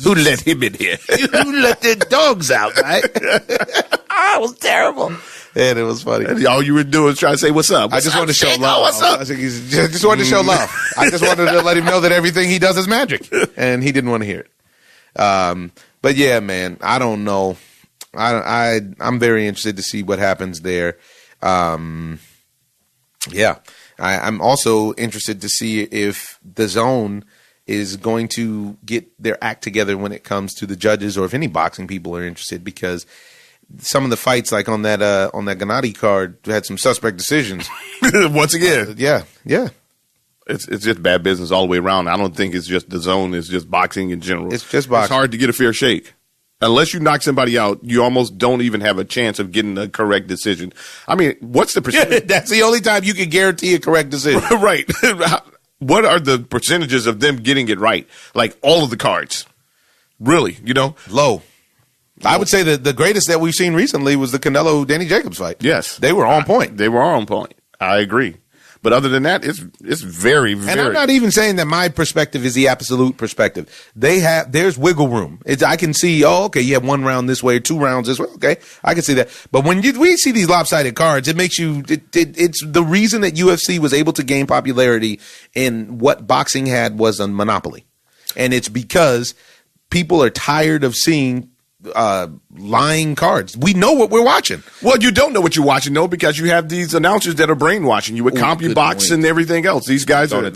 Who let him in here? Who let the dogs out, mate? It was terrible. And it was funny. And all you were doing was trying to say, what's up? I just wanted to show love. What's up? I just wanted to show love. I just wanted to let him know that everything he does is magic. And he didn't want to hear it. But yeah, man, I don't know. I'm very interested to see what happens there. Yeah, I'm also interested to see if the Zone is going to get their act together when it comes to the judges, or if any boxing people are interested, because some of the fights, like on that Gennady card, had some suspect decisions. Once again, Yeah. it's just bad business all the way around. I don't think it's just the Zone. It's just boxing in general. It's just boxing. It's hard to get a fair shake. Unless you knock somebody out, you almost don't even have a chance of getting a correct decision. I mean, what's the percentage? That's the only time you can guarantee a correct decision. Right. What are the percentages of them getting it right? Like all of the cards. Really, Low. I would say that the greatest that we've seen recently was the Canelo-Danny Jacobs fight. Yes. They were on point. They were on point. I agree. But other than that, it's very, very. And I'm not even saying that my perspective is the absolute perspective. There's wiggle room. I can see, you have 1 round this way, 2 rounds this way. Okay, I can see that. But when we see these lopsided cards, it makes you. It's the reason that UFC was able to gain popularity in what boxing had was a monopoly, and it's because people are tired of seeing lying cards. We know what we're watching. Well, you don't know what you're watching, though, because you have these announcers that are brainwashing you with CompuBox and everything else. These guys are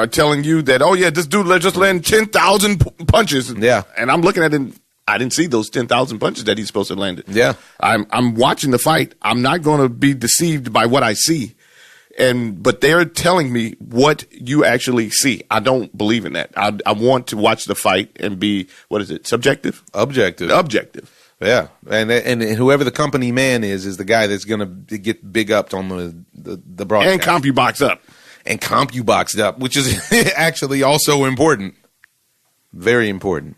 telling you that, this dude just landed 10,000 punches. Yeah. And I'm looking at it. I didn't see those 10,000 punches that he's supposed to land. Yeah. I'm watching the fight. I'm not going to be deceived by what I see. But they're telling me what you actually see. I don't believe in that. I want to watch the fight and be, what is it, subjective? Objective. Yeah, and whoever the company man is the guy that's going to get big upped on the broadcast. And CompuBox up. And CompuBoxed up, which is actually also important. Very important.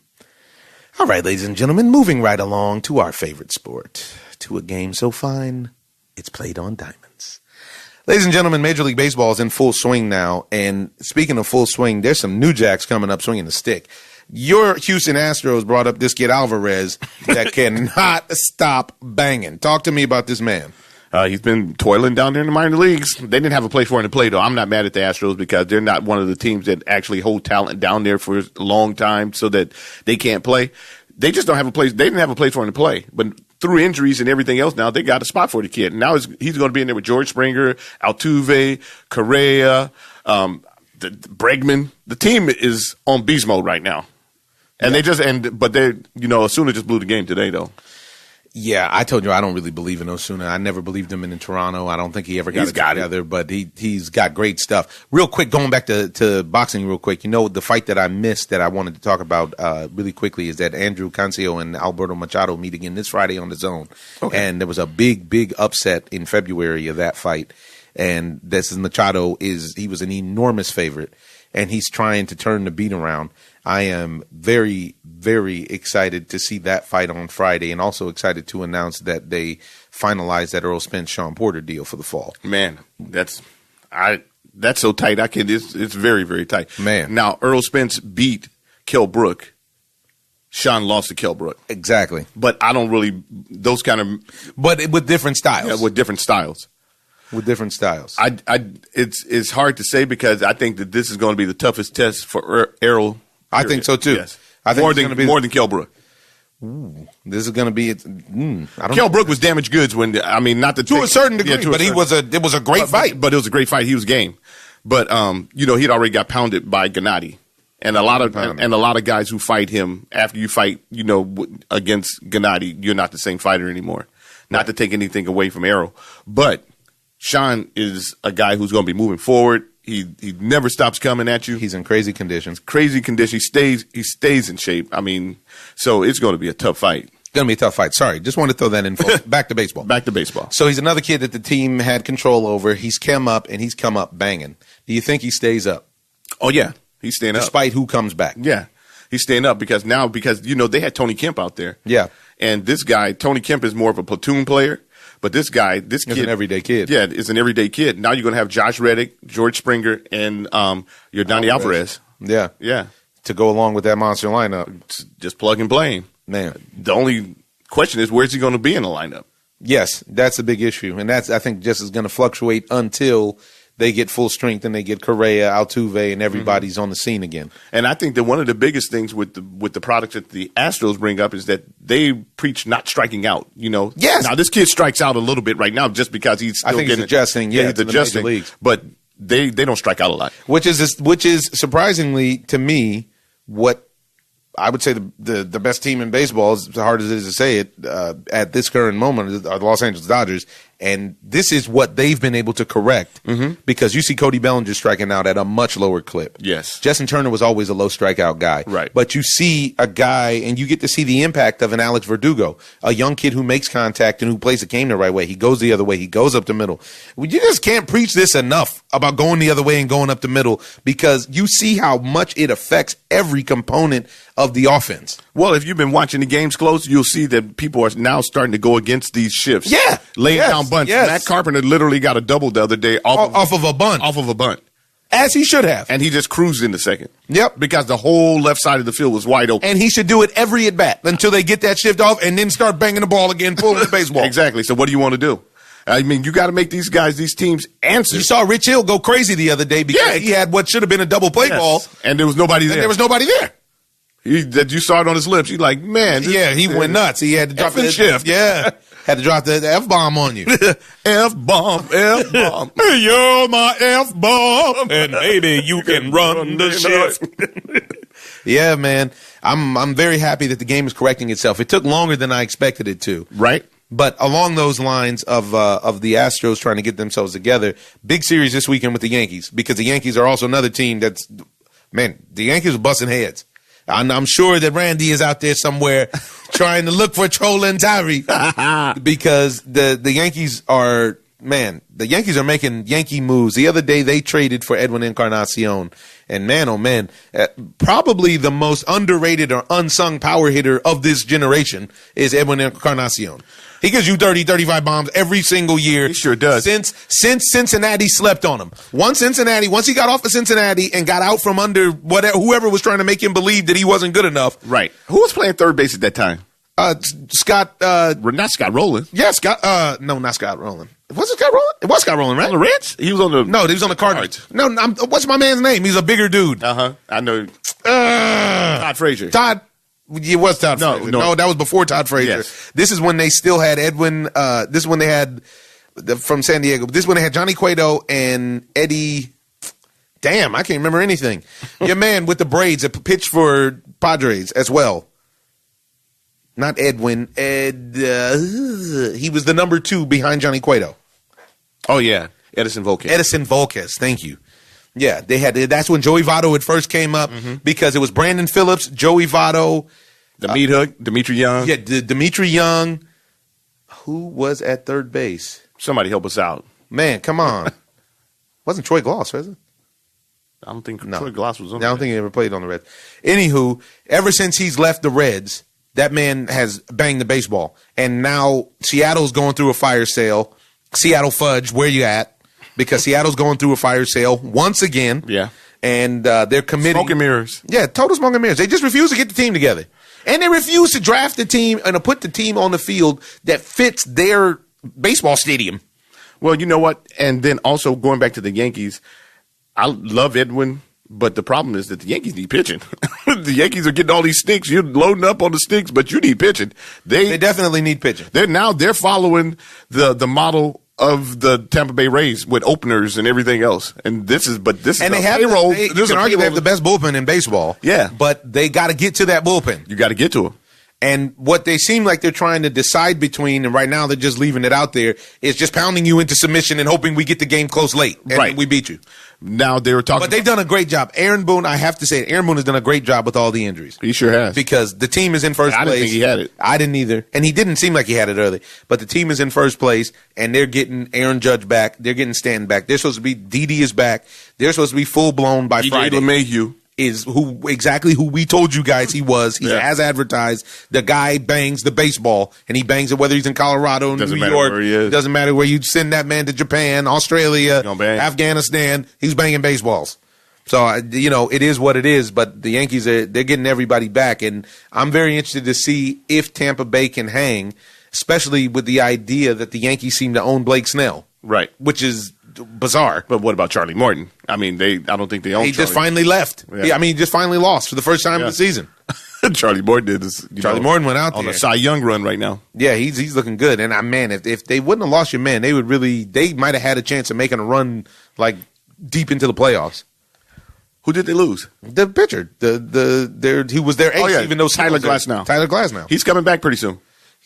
All right, ladies and gentlemen, moving right along to our favorite sport, to a game so fine, it's played on diamonds. Ladies and gentlemen, Major League Baseball is in full swing now, and speaking of full swing, there's some new jacks coming up swinging the stick. Your Houston Astros brought up this kid Alvarez that cannot stop banging. Talk to me about this man. He's been toiling down there in the minor leagues. They didn't have a place for him to play, though. I'm not mad at the Astros because they're not one of the teams that actually hold talent down there for a long time so that they can't play. They just don't have a place. They didn't have a place for him to play. But through injuries and everything else, now they got a spot for the kid. And now he's going to be in there with George Springer, Altuve, Correa, Bregman. The team is on beast mode right now. And but Osuna just blew the game today, though. Yeah, I told you I don't really believe in Osuna. I never believed him in Toronto. I don't think he ever got it together, but he's got great stuff. Real quick, going back to boxing real quick, the fight that I missed that I wanted to talk about really quickly is that Andrew Cancio and Alberto Machado meet again this Friday on OZone. Okay. And there was a big upset in February of that fight. And this is Machado he was an enormous favorite, and he's trying to turn the beat around. I am very, very excited to see that fight on Friday, and also excited to announce that they finalized that Earl Spence-Sean Porter deal for the fall. Man, that's so tight. It's very, very tight. Man. Now, Earl Spence beat Kell Brook. Sean lost to Kell Brook. Exactly. But I don't really, those kind of. But with different styles. Yeah, with different styles. It's hard to say because I think that this is going to be the toughest test for Errol. I think so too. Yes. I think more than Kell Brook. Ooh, this is going to be. Kell Brook was damaged goods not to a certain degree, but it was a great fight. But it was a great fight. He was game. But he'd already got pounded by Gennady. And a lot of guys who fight him after you fight, against Gennady, you're not the same fighter anymore. Not to take anything away from Errol, but Sean is a guy who's going to be moving forward. He never stops coming at you. He's in crazy conditions. He stays in shape. So it's going to be a tough fight. It's going to be a tough fight. Sorry, just wanted to throw that in. Back to baseball. So he's another kid that the team had control over. He's come up banging. Do you think he stays up? Oh yeah, he's staying up despite who comes back. Yeah, he's staying up because they had Tony Kemp out there. Yeah, and this guy Tony Kemp is more of a platoon player. But this kid is an everyday kid. Yeah, is an everyday kid. Now you're going to have Josh Reddick, George Springer, and your Donnie Alvarez. Yeah. Yeah. To go along with that monster lineup. Just plug and play him. Man. The only question is, where's he going to be in the lineup? Yes, that's a big issue. And I think just is going to fluctuate until they get full strength and they get Correa, Altuve, and everybody's on the scene again. And I think that one of the biggest things with the product that the Astros bring up is that they preach not striking out. Yes. Now this kid strikes out a little bit right now just because he's still he's adjusting. Yeah, he's to the major adjusting. leagues. But they don't strike out a lot. Which is surprisingly to me what I would say the best team in baseball, as hard as it is to say it, at this current moment, are the Los Angeles Dodgers. And this is what they've been able to correct because you see Cody Bellinger striking out at a much lower clip. Yes. Justin Turner was always a low strikeout guy. Right. But you see a guy and you get to see the impact of an Alex Verdugo, a young kid who makes contact and who plays the game the right way. He goes the other way. He goes up the middle. You just can't preach this enough about going the other way and going up the middle because you see how much it affects every component of the offense. Well, if you've been watching the games close, you'll see that people are now starting to go against these shifts. Yeah. Laying down bunts. Yes. Matt Carpenter literally got a double the other day Off of a bunt. Off of a bunt. As he should have. And he just cruised in the second. Yep. Because the whole left side of the field was wide open. And he should do it every at bat until they get that shift off and then start banging the ball again, pulling the baseball. Exactly. So what do you want to do? I mean, you got to make these teams answer. You saw Rich Hill go crazy the other day because he had what should have been a double play ball. And there was nobody there. And there was nobody there. You saw it on his lips. He's like, man. He went nuts. He had to drop the shift. Yeah. Had to drop the F-bomb on you. F-bomb. Hey, you're my F-bomb. And maybe you can run the shift. Yeah, man. I'm very happy that the game is correcting itself. It took longer than I expected it to. Right. But along those lines of the Astros trying to get themselves together, big series this weekend with the Yankees because the Yankees are also another team that's, man, the Yankees are busting heads. I'm sure that Randy is out there somewhere trying to look for Troll and Tyree because the Yankees are, man, the Yankees are making Yankee moves. The other day they traded for Edwin Encarnacion. And man, oh man, probably the most underrated or unsung power hitter of this generation is Edwin Encarnacion. He gives you 30, 35 bombs every single year. He sure does. Since Cincinnati slept on him. Once he got off of Cincinnati and got out from under whoever was trying to make him believe that he wasn't good enough. Right. Who was playing third base at that time? Scott. Not Scott Rowland. Yeah, Scott. No, not Scott Rowland. Was it Scott Rowland? It was Scott Rowland, right? On the Reds? He was on the... No, he was on the Cardinals. No, what's my man's name? He's a bigger dude. Uh-huh. I know. Todd Frazier. It was Todd Frazier. No, that was before Todd Frazier. Yes. This is when they still had Edwin. This is when they had from San Diego. This is when they had Johnny Cueto and Eddie. Damn, I can't remember anything. Your man with the braids that pitched for Padres as well. Not Edwin. He was the number 2 behind Johnny Cueto. Oh, yeah. Edison Volquez. Thank you. Yeah, they had. That's when Joey Votto had first came up because it was Brandon Phillips, Joey Votto, the meat hook, Dimitri Young. Yeah, Dimitri Young. Who was at third base? Somebody help us out. Man, come on. Wasn't Troy Gloss, was it? I don't think Troy Gloss was on I don't think he ever played on the Reds. Anywho, ever since he's left the Reds, that man has banged the baseball. And now Seattle's going through a fire sale. Seattle Fudge, where you at? Because Seattle's going through a fire sale once again. Yeah. And they're committing. Smoke and mirrors. Yeah, total smoke and mirrors. They just refuse to get the team together. And they refuse to draft the team and to put the team on the field that fits their baseball stadium. Well, you know what? And then also going back to the Yankees, I love Edwin, but the problem is that the Yankees need pitching. The Yankees are getting all these sticks. You're loading up on the sticks, but you need pitching. They definitely need pitching. They're following the model of the Tampa Bay Rays with openers and everything else. And this is and they have payroll. You can argue they have the best bullpen in baseball. Yeah. But they got to get to that bullpen. You got to get to them. And what they seem like they're trying to decide between, and right now they're just leaving it out there, is just pounding you into submission and hoping we get the game close late. And we beat you. Now they were talking. But they've done a great job. Aaron Boone, I have to say, Aaron Boone has done a great job with all the injuries. He sure has. Because the team is in first place. I didn't think he had it. I didn't either. And he didn't seem like he had it early. But the team is in first place, and they're getting Aaron Judge back. They're getting Stanton back. They're supposed to be, Didi is back. They're supposed to be full-blown by Friday. LeMahieu is exactly who we told you guys he was. He's as advertised. The guy bangs the baseball, and he bangs it whether he's in Colorado, New York. Where he is. Doesn't matter where you send that man to Japan, Australia, Afghanistan. He's banging baseballs. So, it is what it is, but the Yankees, they're getting everybody back, and I'm very interested to see if Tampa Bay can hang, especially with the idea that the Yankees seem to own Blake Snell. Right. Which is bizarre. But what about Charlie Morton? I mean, I don't think they own. He just finally left. Yeah. He just finally lost for the first time of the season. Charlie Morton did this. Charlie Morton went out on there a Cy Young run right now. Yeah, he's looking good. And man, if they wouldn't have lost your man, they might have had a chance of making a run like deep into the playoffs. Who did they lose? The pitcher. He was their ace, even though Tyler Glasnow. Tyler Glasnow. He's coming back pretty soon.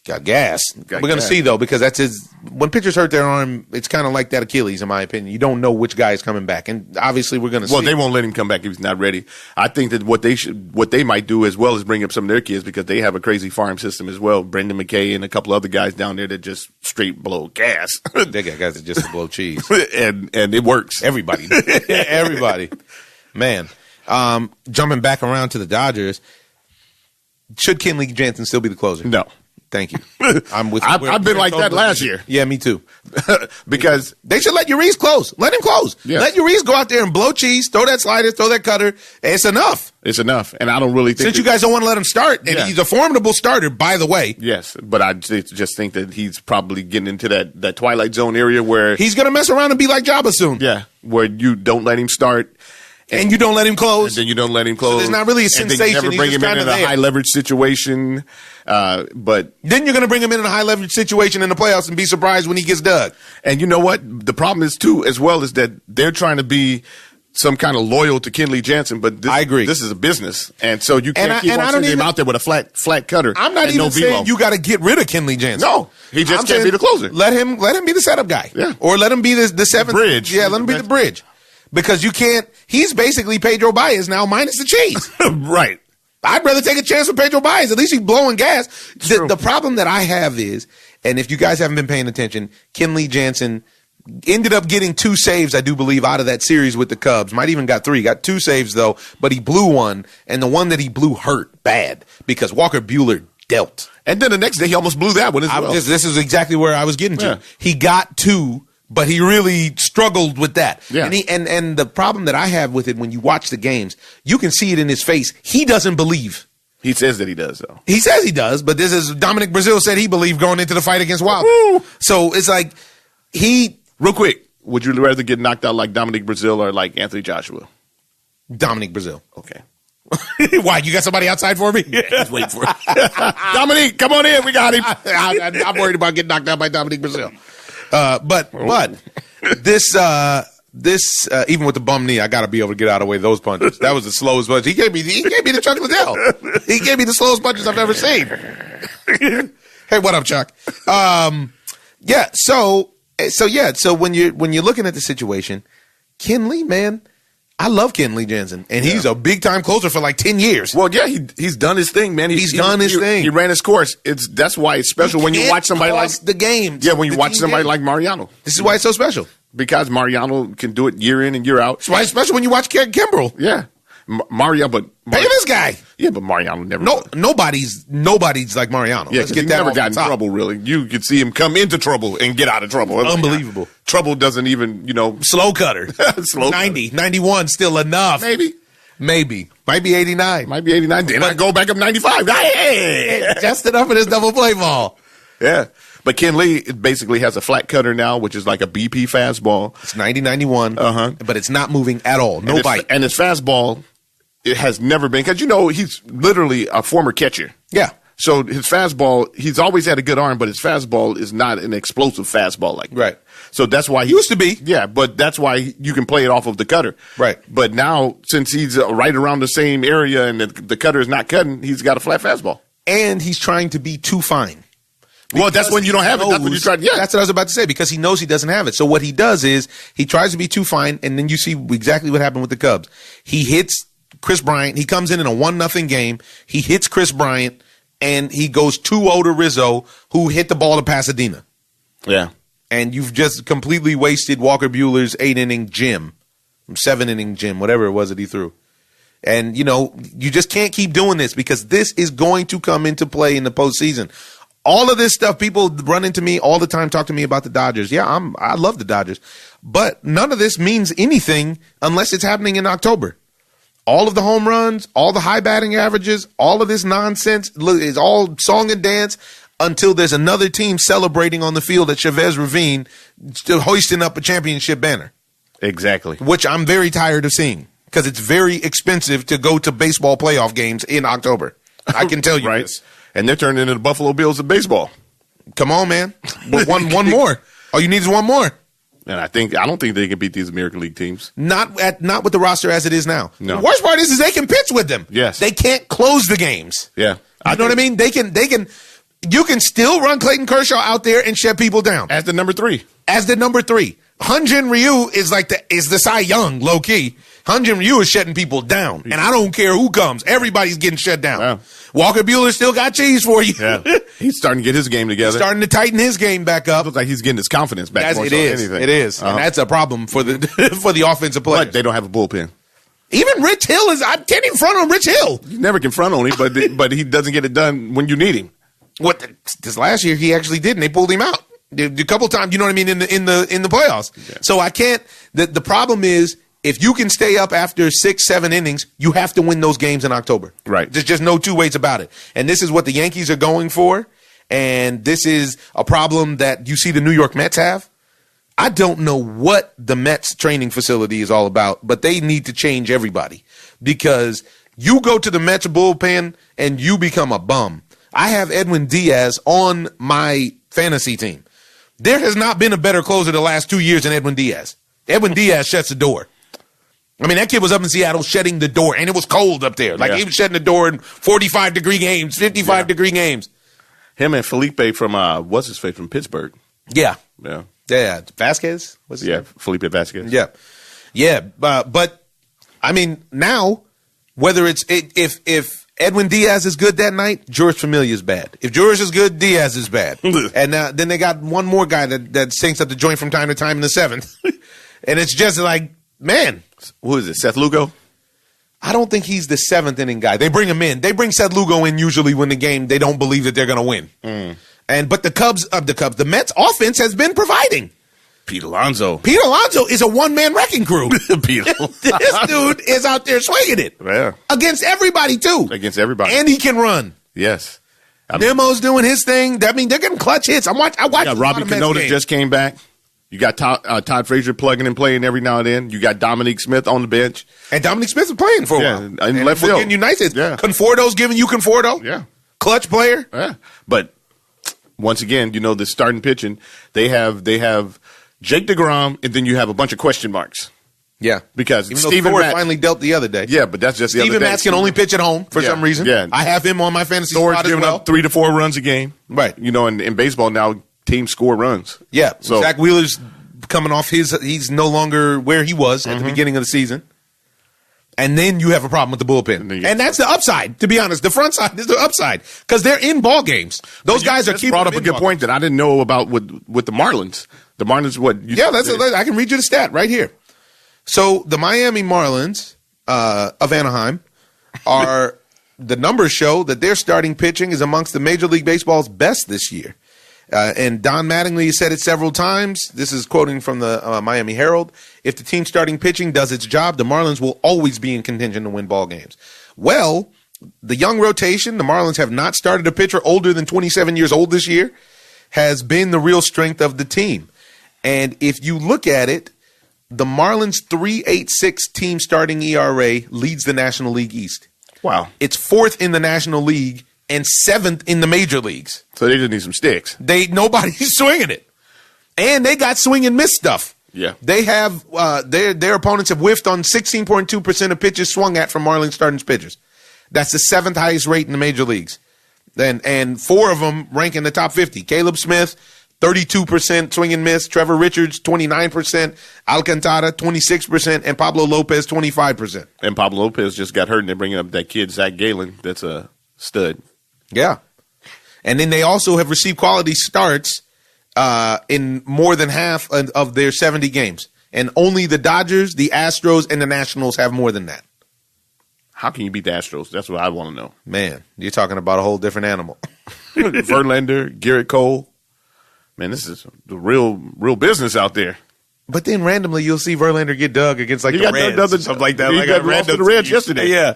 Got gas. We're going to see, though, because that's when pitchers hurt their arm, it's kind of like that Achilles, in my opinion. You don't know which guy is coming back. And obviously, we're going to see. Well, they won't let him come back if he's not ready. I think that what they might do as well is bring up some of their kids because they have a crazy farm system as well. Brendan McKay and a couple other guys down there that just straight blow gas. They got guys that just blow cheese. and it works. Everybody. Everybody. Man. Jumping back around to the Dodgers, should Kenley Jansen still be the closer? No. Thank you. I'm with. I've been like that last year. Yeah, me too. Because they should let Urias close. Let him close. Yes. Let Urias go out there and blow cheese, throw that slider, throw that cutter. It's enough. It's enough. And I don't really think since you guys don't want to let him start, and he's a formidable starter, by the way. Yes, but I just think that he's probably getting into that Twilight Zone area where he's going to mess around and be like Jabba soon. Yeah, where you don't let him start. And you don't let him close. And then you don't let him close. So there's not really a sensation. And then you never bring him in a high leverage situation. But then you're going to bring him in a high leverage situation in the playoffs and be surprised when he gets dug. And you know what? The problem is too, as well, is that they're trying to be some kind of loyal to Kenley Jansen. But I agree. This is a business, and so you can't keep on sending him out there with a flat cutter. I'm not even saying you got to get rid of Kenley Jansen. No, he just can't be the closer. Let him be the setup guy. Yeah, or let him be the seventh bridge. Yeah, let him be the bridge. Because you can't, he's basically Pedro Baez now minus the cheese. Right. I'd rather take a chance with Pedro Baez. At least he's blowing gas. The problem that I have is, and if you guys haven't been paying attention, Kenley Jansen ended up getting 2 saves, I do believe, out of that series with the Cubs. Might even got 3. Got 2 saves, though, but he blew one, and the one that he blew hurt bad because Walker Buehler dealt. And then the next day, he almost blew that one as well. This is exactly where I was getting to. Yeah. He got 2. But he really struggled with that. Yeah. And the problem that I have with it when you watch the games, you can see it in his face. He doesn't believe. He says that he does, though. He says he does, but this is Dominic Brazil said he believed going into the fight against Wilder. So it's like real quick, would you rather get knocked out like Dominic Brazil or like Anthony Joshua? Dominic Brazil. Okay. Why? You got somebody outside for me? Just wait for it. Dominic, come on in. We got him. I'm worried about getting knocked out by Dominic Brazil. But this even with the bum knee, I got to be able to get out of the way of those punches. That was the slowest punch. He gave me the Chuck Liddell. He gave me the slowest punches I've ever seen. Hey, what up, Chuck? Yeah. So when you're looking at the situation, Kenley, man, I love Kenley Jansen, and he's a big time closer for like 10 years. Well, yeah, he's done his thing, man. He's done his thing. He ran his course. That's why it's special when you watch somebody like the game. Yeah, when you watch somebody like Mariano. This is why it's so special. Because Mariano can do it year in and year out. That's why it's special when you watch Kimbrel. Yeah. Mario, but pay this guy. Yeah, but Mariano never. Nobody's like Mariano. Yeah, he never got in trouble. Really, you could see him come into trouble and get out of trouble. Unbelievable. Trouble doesn't even, slow cutter. Slow 90, 91, still enough. Maybe, might be 89. Then I go back up 95. Hey! Just enough for this double play ball. Yeah. But Kenley basically has a flat cutter now, which is like a BP fastball. It's 90-91, but it's not moving at all. No bite. And his fastball, it has never been, because he's literally a former catcher. Yeah. So his fastball, he's always had a good arm, but his fastball is not an explosive fastball like that. Right. So that's why he used to be. Yeah, but that's why you can play it off of the cutter. Right. But now, since he's right around the same area and the cutter is not cutting, he's got a flat fastball. And he's trying to be too fine. Well, that's when you don't have it. That's when you try. Yeah, that's what I was about to say, because he knows he doesn't have it. So what he does is he tries to be too fine, and then you see exactly what happened with the Cubs. He hits Chris Bryant. He comes in a 1-0 game. He hits Chris Bryant, and he goes 2-0 to Rizzo, who hit the ball to Pasadena. Yeah. And you've just completely wasted Walker Buehler's 8-inning gym, 7-inning gym, whatever it was that he threw. And, you just can't keep doing this, because this is going to come into play in the postseason. All of this stuff, people run into me all the time, talk to me about the Dodgers. Yeah, I love the Dodgers. But none of this means anything unless it's happening in October. All of the home runs, all the high batting averages, all of this nonsense is all song and dance until there's another team celebrating on the field at Chavez Ravine, still hoisting up a championship banner. Exactly. Which I'm very tired of seeing because it's very expensive to go to baseball playoff games in October. I can tell you right? this. And they're turning into the Buffalo Bills of baseball. Come on, man. But one more. All you need is one more. And I don't think they can beat these American League teams. Not with the roster as it is now. No. The worst part is they can pitch with them. Yes. They can't close the games. Yeah. You know what I mean? You can still run Clayton Kershaw out there and shut people down. As the number 3. Hyunjin Ryu is the Cy Young, low key. Hyunjin Ryu is shutting people down. And I don't care who comes. Everybody's getting shut down. Wow. Walker Buehler still got cheese for you. Yeah. He's starting to get his game together. Starting to tighten his game back up. Looks like he's getting his confidence back. It is. And that's a problem for the for the offensive players. But they don't have a bullpen. Even Rich Hill I can't even front on Rich Hill. You never can front on him, but he doesn't get it done when you need him. This last year he actually did, and they pulled him out a couple times. You know what I mean in the playoffs. Yeah. So I can't. The problem is if you can stay up after 6-7 innings, you have to win those games in October. Right. There's just no two ways about it. And this is what the Yankees are going for. And this is a problem that you see the New York Mets have. I don't know what the Mets training facility is all about, but they need to change everybody because you go to the Mets bullpen and you become a bum. I have Edwin Diaz on my fantasy team. There has not been a better closer the last 2 years than Edwin Diaz. Edwin Diaz shuts the door. I mean, that kid was up in Seattle shutting the door, and it was cold up there. He was shutting the door in 45-degree games, 55-degree games. Him and Felipe from, what's his face, from Pittsburgh. Yeah. Yeah. Yeah. Vasquez? What's his name? Felipe Vasquez. Yeah. Yeah. But, I mean, now, whether it's if Edwin Diaz is good that night, George Familia is bad. If George is good, Diaz is bad. And then they got one more guy that sinks up the joint from time to time in the 7th. And it's just like, man. Who is it, Seth Lugo? I don't think he's the 7th inning guy. They bring him in. They bring Seth Lugo in usually when the game they don't believe that they're going to win. But the Mets offense has been providing. Pete Alonso is a one-man wrecking crew. This dude is out there swinging it. Yeah. Against everybody, too. Against everybody. And he can run. Yes. Nemo's doing his thing. I mean, they're getting clutch hits. I watch Robbie Cano just came back. You got Todd Frazier plugging and playing every now and then. You got Dominique Smith on the bench. And Dominique Smith is playing for a while. And left field. United. Yeah. Conforto's giving you Conforto. Yeah. Clutch player. Yeah. But once again, the starting pitching, they have Jake DeGrom, and then you have a bunch of question marks. Yeah. Because even Steven Matz finally dealt the other day. Yeah, but that's just the other day. Steven Matz can only pitch at home for some reason. Yeah. I have him on my fantasy Thor's squad as giving well. up 3 to 4 runs a game. Right. In baseball now, teams score runs. Yeah. So Zach Wheeler's coming off he's no longer where he was at the beginning of the season. And then you have a problem with the bullpen. And that's the upside, to be honest. The front side is the upside because they're in ball games. Those guys are keeping brought up a good point that I didn't know about with the Marlins. The Marlins, what? I can read you the stat right here. So the Miami Marlins of Anaheim are the numbers show that their starting pitching is amongst the Major League Baseball's best this year. And Don Mattingly said it several times. This is quoting from the Miami Herald. If the team starting pitching does its job, the Marlins will always be in contention to win ball games. Well, the young rotation, the Marlins have not started a pitcher older than 27 years old this year, has been the real strength of the team. And if you look at it, the Marlins' 3.86 team starting ERA leads the National League East. Wow. It's 4th in the National League and 7th in the major leagues. So they just need some sticks. Nobody's swinging it. And they got swing and miss stuff. Yeah. They have their opponents have whiffed on 16.2% of pitches swung at from Marlins starting pitchers. That's the 7th highest rate in the major leagues. And 4 of them rank in the top 50. Caleb Smith, 32% swing and miss. Trevor Richards, 29%. Alcantara, 26%. And Pablo Lopez, 25%. And Pablo Lopez just got hurt, and they're bringing up that kid, Zach Galen. That's a stud. Yeah. And then they also have received quality starts in more than half of their 70 games. And only the Dodgers, the Astros, and the Nationals have more than that. How can you beat the Astros? That's what I want to know. Man, you're talking about a whole different animal. Verlander, Garrett Cole. Man, this is the real business out there. But then randomly you'll see Verlander get dug against the Reds or something like that. He got lost to the Reds yesterday. Yeah.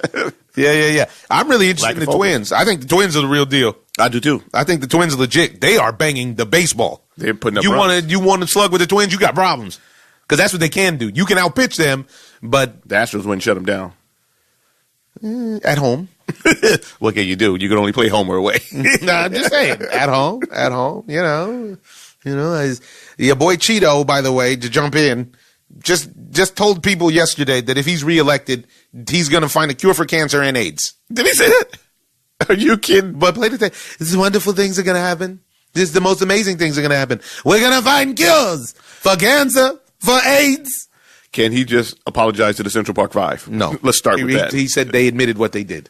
I'm really interested in the Twins. I think the Twins are the real deal. I do too. I think the Twins are legit. They are banging the baseball. They're putting up You runs. want to slug with the Twins, you got problems. Because that's what they can do. You can outpitch them, but The Astros wouldn't shut them down. at home. What can you do? You can only play home or away. Nah, I'm just saying. At home. You know, as your boy Cheeto, by the way, to jump in, just told people yesterday that if he's reelected, he's going to find a cure for cancer and AIDS. Did he say that? Are you kidding? But play the thing. These wonderful things are going to happen. This is the most amazing things are going to happen. We're going to find cures for cancer, for AIDS. Can he just apologize to the Central Park Five? No. Let's start with that. He said they admitted what they did.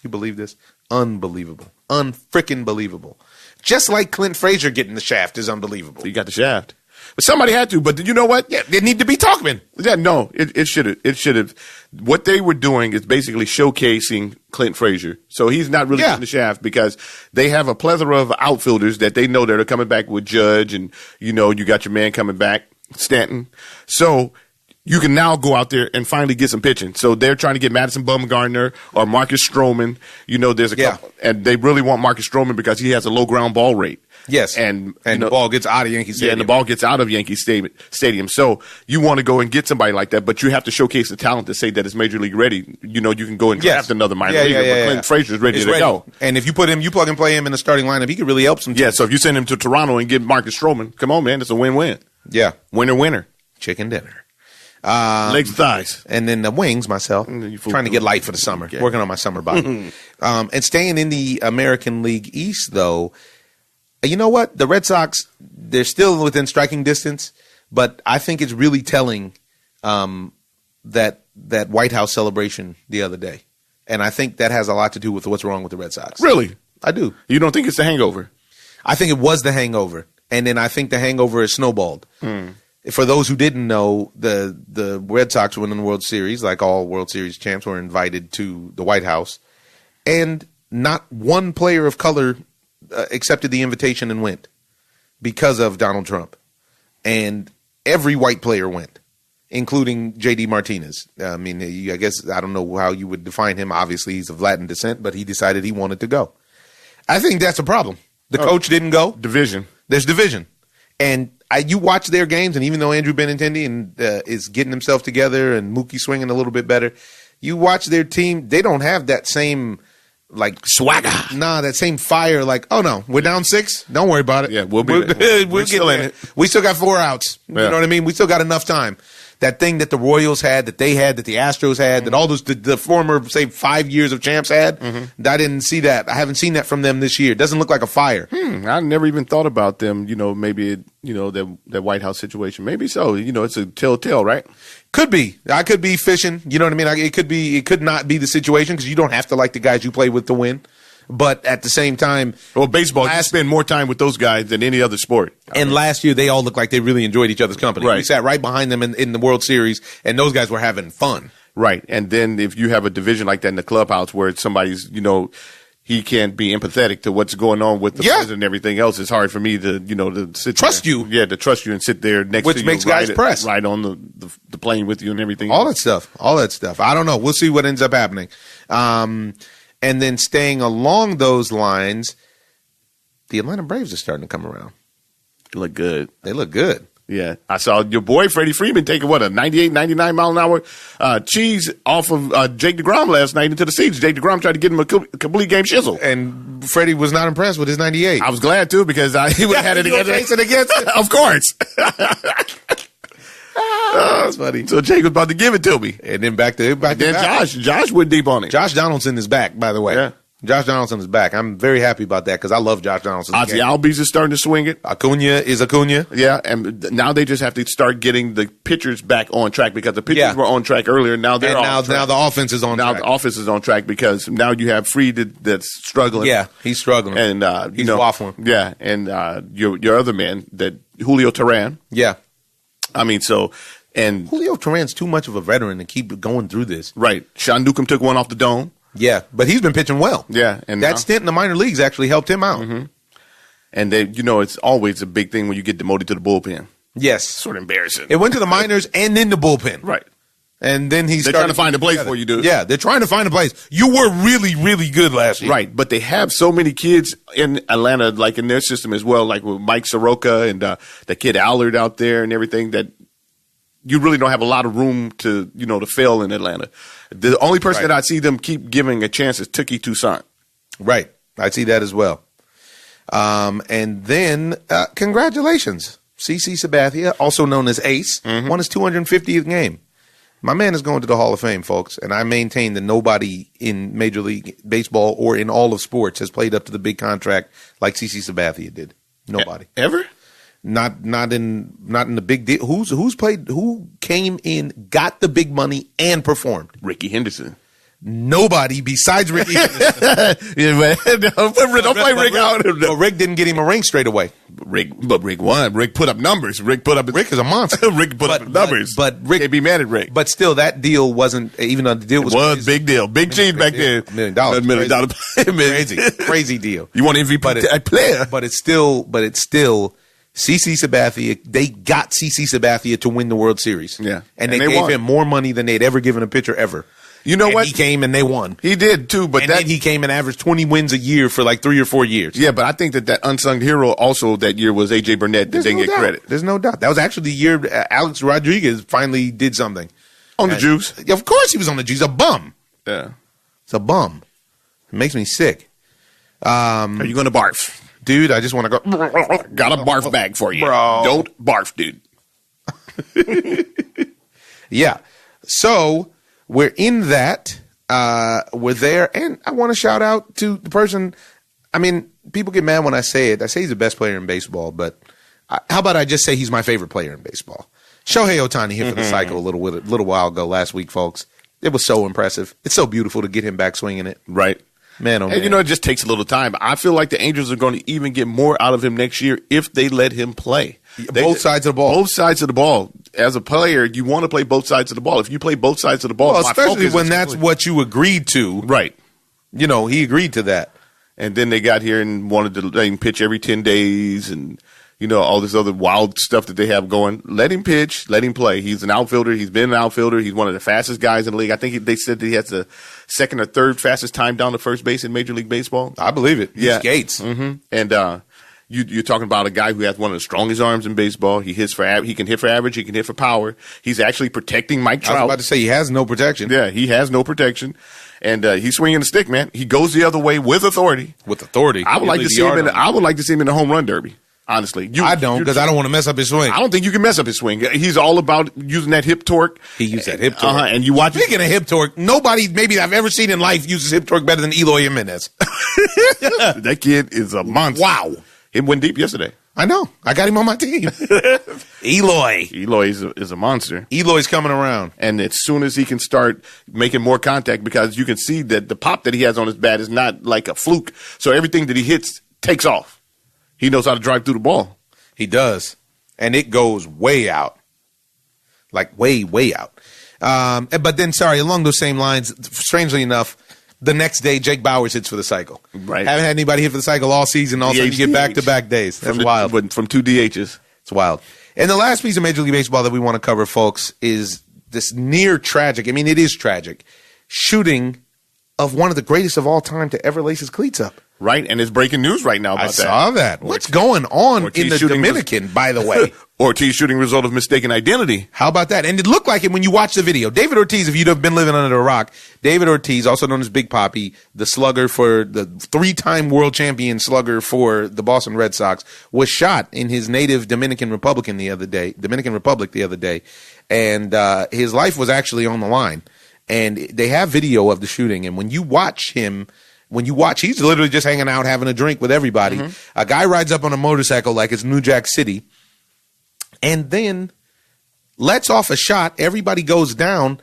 You believe this? Unbelievable. Unfrickin' believable. Just like Clint Frazier getting the shaft is unbelievable. You got the shaft. But somebody had to. But you know what? Yeah, they need to be talking. Yeah, no, it should have. It should have. What they were doing is basically showcasing Clint Frazier. So he's not really getting the shaft because they have a plethora of outfielders that they know that are coming back with Judge, and you got your man coming back, Stanton. So you can now go out there and finally get some pitching. So they're trying to get Madison Bumgarner or Marcus Stroman. There's a couple, and they really want Marcus Stroman because he has a low ground ball rate. Yes, and the ball gets out of Yankee Stadium. Yeah, and the ball gets out of Yankee Stadium. So you want to go and get somebody like that, but you have to showcase the talent to say that it's major league ready. You can go and draft another minor leaguer, but Clint Frazier is ready to go. And if you plug and play him in the starting lineup, he could really help some teams. Yeah, so if you send him to Toronto and get Marcus Stroman, come on, man, it's a win-win. Yeah. Winner. Chicken dinner. Legs and thighs. And then the wings, myself. Trying to get light for the summer. Okay. Working on my summer body. And staying in the American League East, though, you know what? The Red Sox, they're still within striking distance, but I think it's really telling that White House celebration the other day. And I think that has a lot to do with what's wrong with the Red Sox. Really? I do. You don't think it's the hangover? I think it was the hangover. And then I think the hangover is snowballed. For those who didn't know, the Red Sox winning the World Series, like all World Series champs, were invited to the White House. And not one player of color accepted the invitation and went because of Donald Trump. And every white player went, including J.D. Martinez. I mean, I guess I don't know how you would define him. Obviously, he's of Latin descent, but he decided he wanted to go. I think that's a problem. The coach didn't go. Division. There's division. And you watch their games, and even though Andrew Benintendi is getting himself together and Mookie swinging a little bit better, you watch their team, they don't have that same swagger. Nah, that same fire. Oh no, we're down 6. Don't worry about it. Yeah, we'll still in it. We still got 4 outs. You know what I mean? We still got enough time. That thing that the Royals had, that they had, that the Astros had, that all those the former, say, 5 years of champs had. I didn't see that. I haven't seen that from them this year. It doesn't look like a fire. I never even thought about them. Maybe that White House situation. Maybe so. It's a telltale, right? Could be. I could be fishing. You know what I mean? It could be. It could not be the situation because you don't have to like the guys you play with to win. But at the same time, baseball, you spend more time with those guys than any other sport. And last year, they all looked like they really enjoyed each other's company. Right. We sat right behind them in the World Series, and those guys were having fun. Right. And then if you have a division like that in the clubhouse where somebody's, he can't be empathetic to what's going on with the president and everything else, it's hard for me to sit trust you. Yeah, to trust you and sit there next to you. Which makes guys press. Right on the plane with you and everything. All that stuff. I don't know. We'll see what ends up happening. And then staying along those lines, the Atlanta Braves are starting to come around. They look good. They look good. Yeah. I saw your boy, Freddie Freeman, taking a 98, 99 mile an hour cheese off of Jake DeGrom last night into the seats. Jake DeGrom tried to get him a complete game shizzle. And Freddie was not impressed with his 98. I was glad, too, because he would have had it against it. Of course. That's funny. So Jake was about to give it to me. And then back to Josh went deep on it. Josh Donaldson is back, by the way. Yeah. Josh Donaldson is back. I'm very happy about that because I love Josh Donaldson. Ozzy Albies is starting to swing it. Acuna is Acuna. Yeah, and now they just have to start getting the pitchers back on track because the pitchers were on track earlier. Now they're off track. Now the offense is on track. Now the offense is on track because now you have Fried that's struggling. Yeah, he's struggling. And he's waffling. Yeah, and your other man, that Julio Teheran. Yeah. I mean, and Julio Teheran's too much of a veteran to keep going through this. Right. Sean Newcomb took one off the dome. Yeah, but he's been pitching well. Yeah, and that stint in the minor leagues actually helped him out. And it's always a big thing when you get demoted to the bullpen. Yes, sort of embarrassing. It went to the minors and then the bullpen. Right. And then They're trying to find a place for you, dude. Yeah, they're trying to find a place. You were really, really good last year. Right, but they have so many kids in Atlanta, like in their system as well, like with Mike Soroka and the kid Allard out there and everything, that you really don't have a lot of room to, to fail in Atlanta. The only person that I see them keep giving a chance is Tuki Toussaint. Right. I see that as well. And then, congratulations. CC Sabathia, also known as Ace, won his 250th game. My man is going to the Hall of Fame, folks, and I maintain that nobody in Major League Baseball or in all of sports has played up to the big contract like CC Sabathia did. Nobody. Ever? Not in the big deal. Who came in, got the big money, and performed? Ricky Henderson. Nobody besides Ricky Henderson. Yeah, man. Don't play Rick out. But Rick didn't get him a ring straight away. Rick won. Rick put up numbers. Rick is a monster. Rick put up numbers. But Rick can't be mad at Rick. But still, that deal wasn't, even though the deal was crazy. Big deal. Big cheese back then. $1 million. Crazy deal. You want MVP player. But it's still CC Sabathia. They got CC Sabathia to win the World Series. Yeah. And they gave him more money than they'd ever given a pitcher ever. You know what? He came and they won. He did too, but then he came and averaged 20 wins a year for like 3 or 4 years. Yeah, but I think that unsung hero also that year was AJ Burnett that didn't get credit. There's no doubt. That was actually the year Alex Rodriguez finally did something. On the juice. Of course he was on the juice. A bum. Yeah. It's a bum. It makes me sick. Are you going to barf? Dude, I just want to go. Got a barf bag for you. Bro. Don't barf, dude. Yeah. So we're in that. We're there. And I want to shout out to the person. I mean, people get mad when I say it. I say he's the best player in baseball, but how about I just say he's my favorite player in baseball? Shohei Ohtani hit for the cycle a little while ago last week, folks. It was so impressive. It's so beautiful to get him back swinging it. Right. Man, oh man. And it just takes a little time. I feel like the Angels are going to even get more out of him next year if they let him play. Both sides of the ball. Both sides of the ball. As a player, you want to play both sides of the ball. If you play both sides of the ball, well, especially when that's what you agreed to. Right. He agreed to that. And then they got here and wanted to let him pitch every 10 days and, all this other wild stuff that they have going. Let him pitch. Let him play. He's an outfielder. He's been an outfielder. He's one of the fastest guys in the league. I think they said that he has the second or third fastest time down to first base in Major League Baseball. I believe it. He skates. Mm-hmm. And you're talking about a guy who has one of the strongest arms in baseball. He can hit for average. He can hit for power. He's actually protecting Mike Trout. I was about to say he has no protection. Yeah, he has no protection. And he's swinging the stick, man. He goes the other way with authority. With authority. I would like to see him in the home run derby. Honestly, I don't, because I don't want to mess up his swing. I don't think you can mess up his swing. He's all about using that hip torque. He used that hip torque. And you watch. Speaking of hip torque, nobody maybe I've ever seen in life uses hip torque better than Eloy Jimenez. That kid is a monster. Wow, he went deep yesterday. I know. I got him on my team. Eloy is a monster. Eloy's coming around, and as soon as he can start making more contact, because you can see that the pop that he has on his bat is not like a fluke. So everything that he hits takes off. He knows how to drive through the ball. He does. And it goes way out. Like way, way out. But then, along those same lines, strangely enough, the next day, Jake Bauers hits for the cycle. Right. Haven't had anybody hit for the cycle all season. All of a sudden, you get back-to-back days. That's wild. From 2 DHs. It's wild. And the last piece of Major League Baseball that we want to cover, folks, is this near tragic, it is tragic, shooting of one of the greatest of all time to ever lace his cleats up. Right, and it's breaking news right now about that. I saw that. What's going on in the Dominican, by the way? Ortiz shooting result of mistaken identity. How about that? And it looked like it when you watch the video. David Ortiz, if you've been living under a rock, David Ortiz, also known as Big Papi, the slugger for the 3-time world champion slugger for the Boston Red Sox, was shot in his native Dominican Republic the other day. And his life was actually on the line. And they have video of the shooting. And when you watch, he's literally just hanging out, having a drink with everybody. Mm-hmm. A guy rides up on a motorcycle like it's New Jack City and then lets off a shot. Everybody goes down.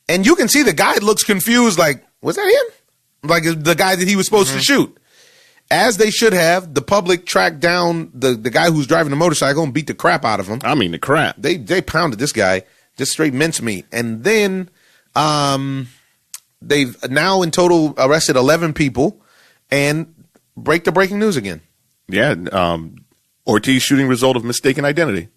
And you can see the guy looks confused like, was that him? Like the guy that he was supposed to shoot. As they should have, the public tracked down the guy who's driving the motorcycle and beat the crap out of him. I mean, the crap. They pounded this guy, just straight mincemeat. And then they've now in total arrested 11 people and break the breaking news again. Yeah. Ortiz shooting result of mistaken identity.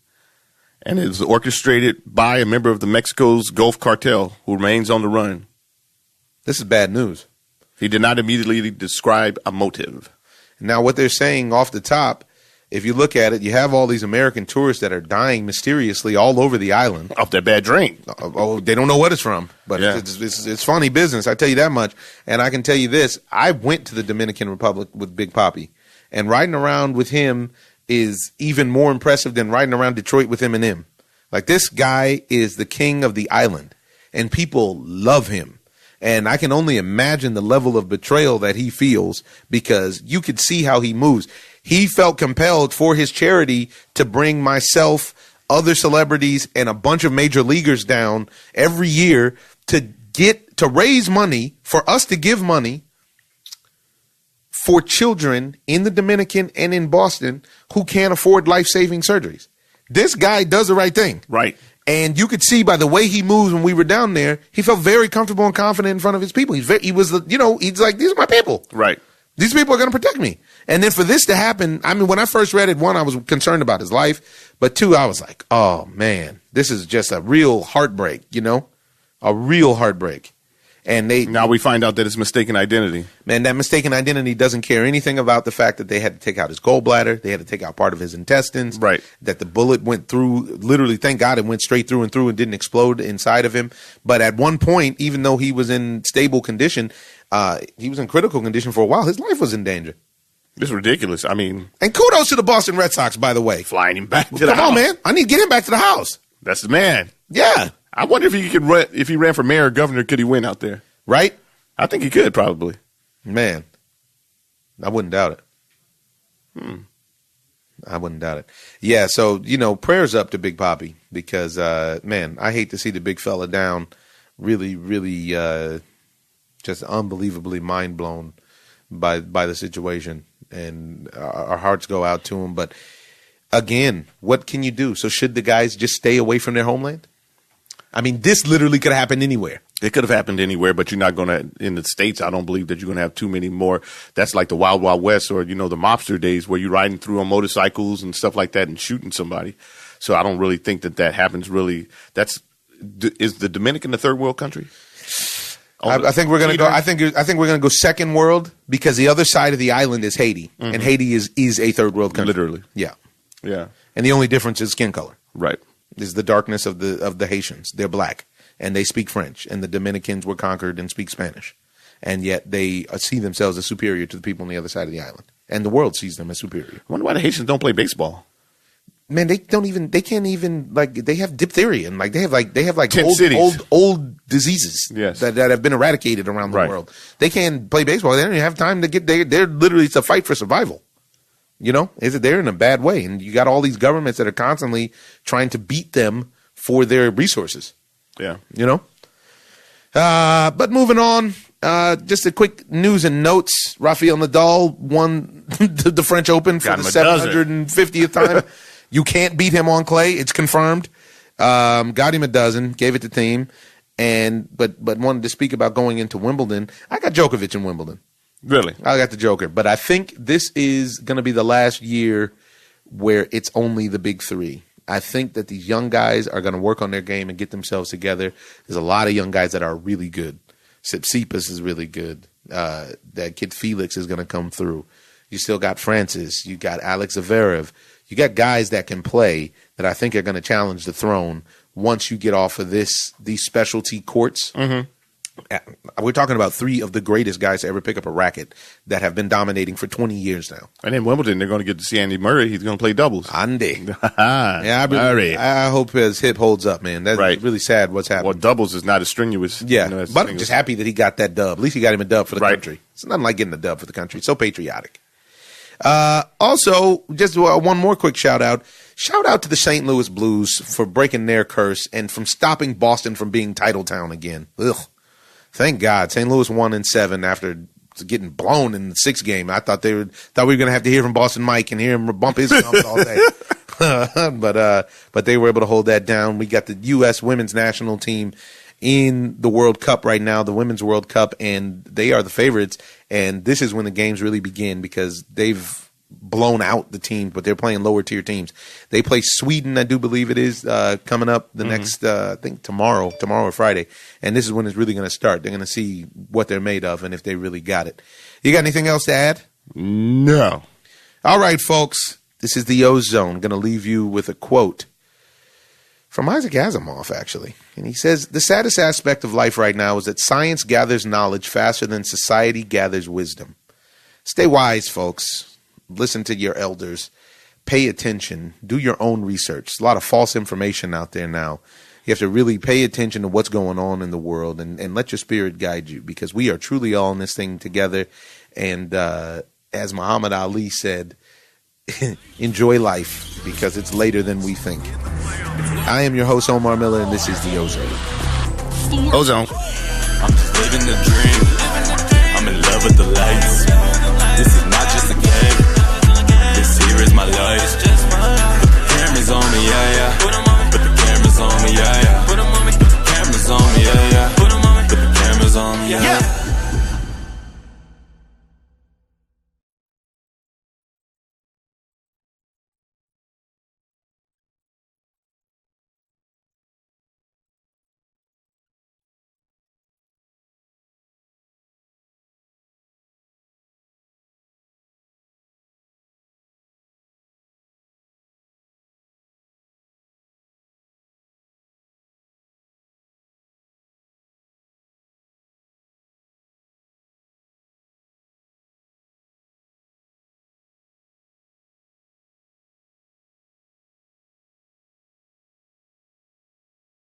And it was orchestrated by a member of the Mexico's Gulf Cartel who remains on the run. This is bad news. He did not immediately describe a motive. Now, what they're saying off the top, if you look at it, you have all these American tourists that are dying mysteriously all over the island. Off that bad drink. Oh, they don't know what it's from, but Yeah. it's funny business. I tell you that much. And I can tell you this. I went to the Dominican Republic with Big Papi, and riding around with him is even more impressive than riding around Detroit with Eminem. Like, this guy is the king of the island, and people love him. And I can only imagine the level of betrayal that he feels, because you could see how he moves. He felt compelled for his charity to bring myself, other celebrities, and a bunch of major leaguers down every year to raise money for us to give money for children in the Dominican and in Boston who can't afford life-saving surgeries. This guy does the right thing. Right. And you could see by the way he moves when we were down there, he felt very comfortable and confident in front of his people. He's like, these are my people. Right. These people are going to protect me. And then for this to happen, I mean, when I first read it, one, I was concerned about his life. But two, I was like, oh, man, this is just a real heartbreak, a real heartbreak. And now we find out that it's mistaken identity. Man, that mistaken identity doesn't care anything about the fact that they had to take out his gallbladder. They had to take out part of his intestines. Right. That the bullet went through, literally, thank God it went straight through and didn't explode inside of him. But at one point, even though he was in stable condition, he was in critical condition for a while. His life was in danger. It's ridiculous. I mean. And kudos to the Boston Red Sox, by the way. Flying him back to the house. Come on, man. I need to get him back to the house. That's the man. Yeah. I wonder if he ran for mayor or governor, could he win out there? Right? I think he could, probably. Man, I wouldn't doubt it. I wouldn't doubt it. Yeah, so, prayers up to Big Papi, because, man, I hate to see the big fella down. Really, really just unbelievably mind blown by the situation. And our hearts go out to him. But, again, what can you do? So should the guys just stay away from their homeland? I mean, this literally could have happened anywhere. It could have happened anywhere, but you're not going to, in the States, I don't believe that you're going to have too many more. That's like the Wild Wild West or, the mobster days where you're riding through on motorcycles and stuff like that and shooting somebody. So I don't really think that happens really. Is the Dominican a third world country? I think we're going to go. I think we're going to go second world, because the other side of the island is Haiti, and Haiti is a third world country. Literally. Yeah. Yeah. And the only difference is skin color. Right. Is the darkness of the Haitians. They're black. And they speak French, and the Dominicans were conquered and speak Spanish, and yet they see themselves as superior to the people on the other side of the island, and the world sees them as superior. I wonder why the Haitians don't play baseball. Man, they can't even they have diphtheria, and they have 10 cities. old diseases Yes. that have been eradicated around the Right. world. They can't play baseball. They don't even have time to get. They're literally, it's a fight for survival. They're in a bad way, and you got all these governments that are constantly trying to beat them for their resources. Yeah. But moving on, just a quick news and notes. Rafael Nadal won the French Open for Got the him a 750th time. You can't beat him on clay. It's confirmed. Got him a dozen, gave it to team. But wanted to speak about going into Wimbledon. I got Djokovic in Wimbledon. Really? I got the Joker. But I think this is going to be the last year where it's only the big three. I think that these young guys are going to work on their game and get themselves together. There's a lot of young guys that are really good. Tsitsipas is really good. That kid Felix is going to come through. You still got Francis. You got Alex Zverev. You got guys that can play that I think are going to challenge the throne once you get off of these specialty courts. Mm-hmm. We're talking about three of the greatest guys to ever pick up a racket that have been dominating for 20 years now. And in Wimbledon, they're going to get to see Andy Murray. He's going to play doubles. Andy. I hope his hip holds up, man. That's really sad what's happening. Well, doubles is not as strenuous. Yeah, but I'm just happy that he got that dub. At least he got him a dub for the country. It's nothing like getting a dub for the country. It's so patriotic. Also, just one more quick shout out. Shout out to the St. Louis Blues for breaking their curse and from stopping Boston from being title town again. Ugh. Thank God. St. Louis won in 7 after getting blown in the 6th game. I thought we were going to have to hear from Boston Mike and hear him bump his gums all day. But they were able to hold that down. We got the U.S. women's national team in the World Cup right now, the Women's World Cup, and they are the favorites. And this is when the games really begin because they've blown out the team, but they're playing lower tier teams. They play Sweden, I do believe it is, coming up the next, I think tomorrow or Friday. And this is when it's really going to start. They're going to see what they're made of and if they really got it. You got anything else to add? No. All right, folks. This is the OZone. Going to leave you with a quote from Isaac Asimov, actually. And he says, the saddest aspect of life right now is that science gathers knowledge faster than society gathers wisdom. Stay wise, folks. Listen to your elders. Pay attention. Do your own research. There's a lot of false information out there now. You have to really pay attention to what's going on in the world and let your spirit guide you, because we are truly all in this thing together. And as Muhammad Ali said, enjoy life because it's later than we think. I am your host, Omar Miller, and this is the OZone. OZone. I'm just living the dream. I'm in love with the light.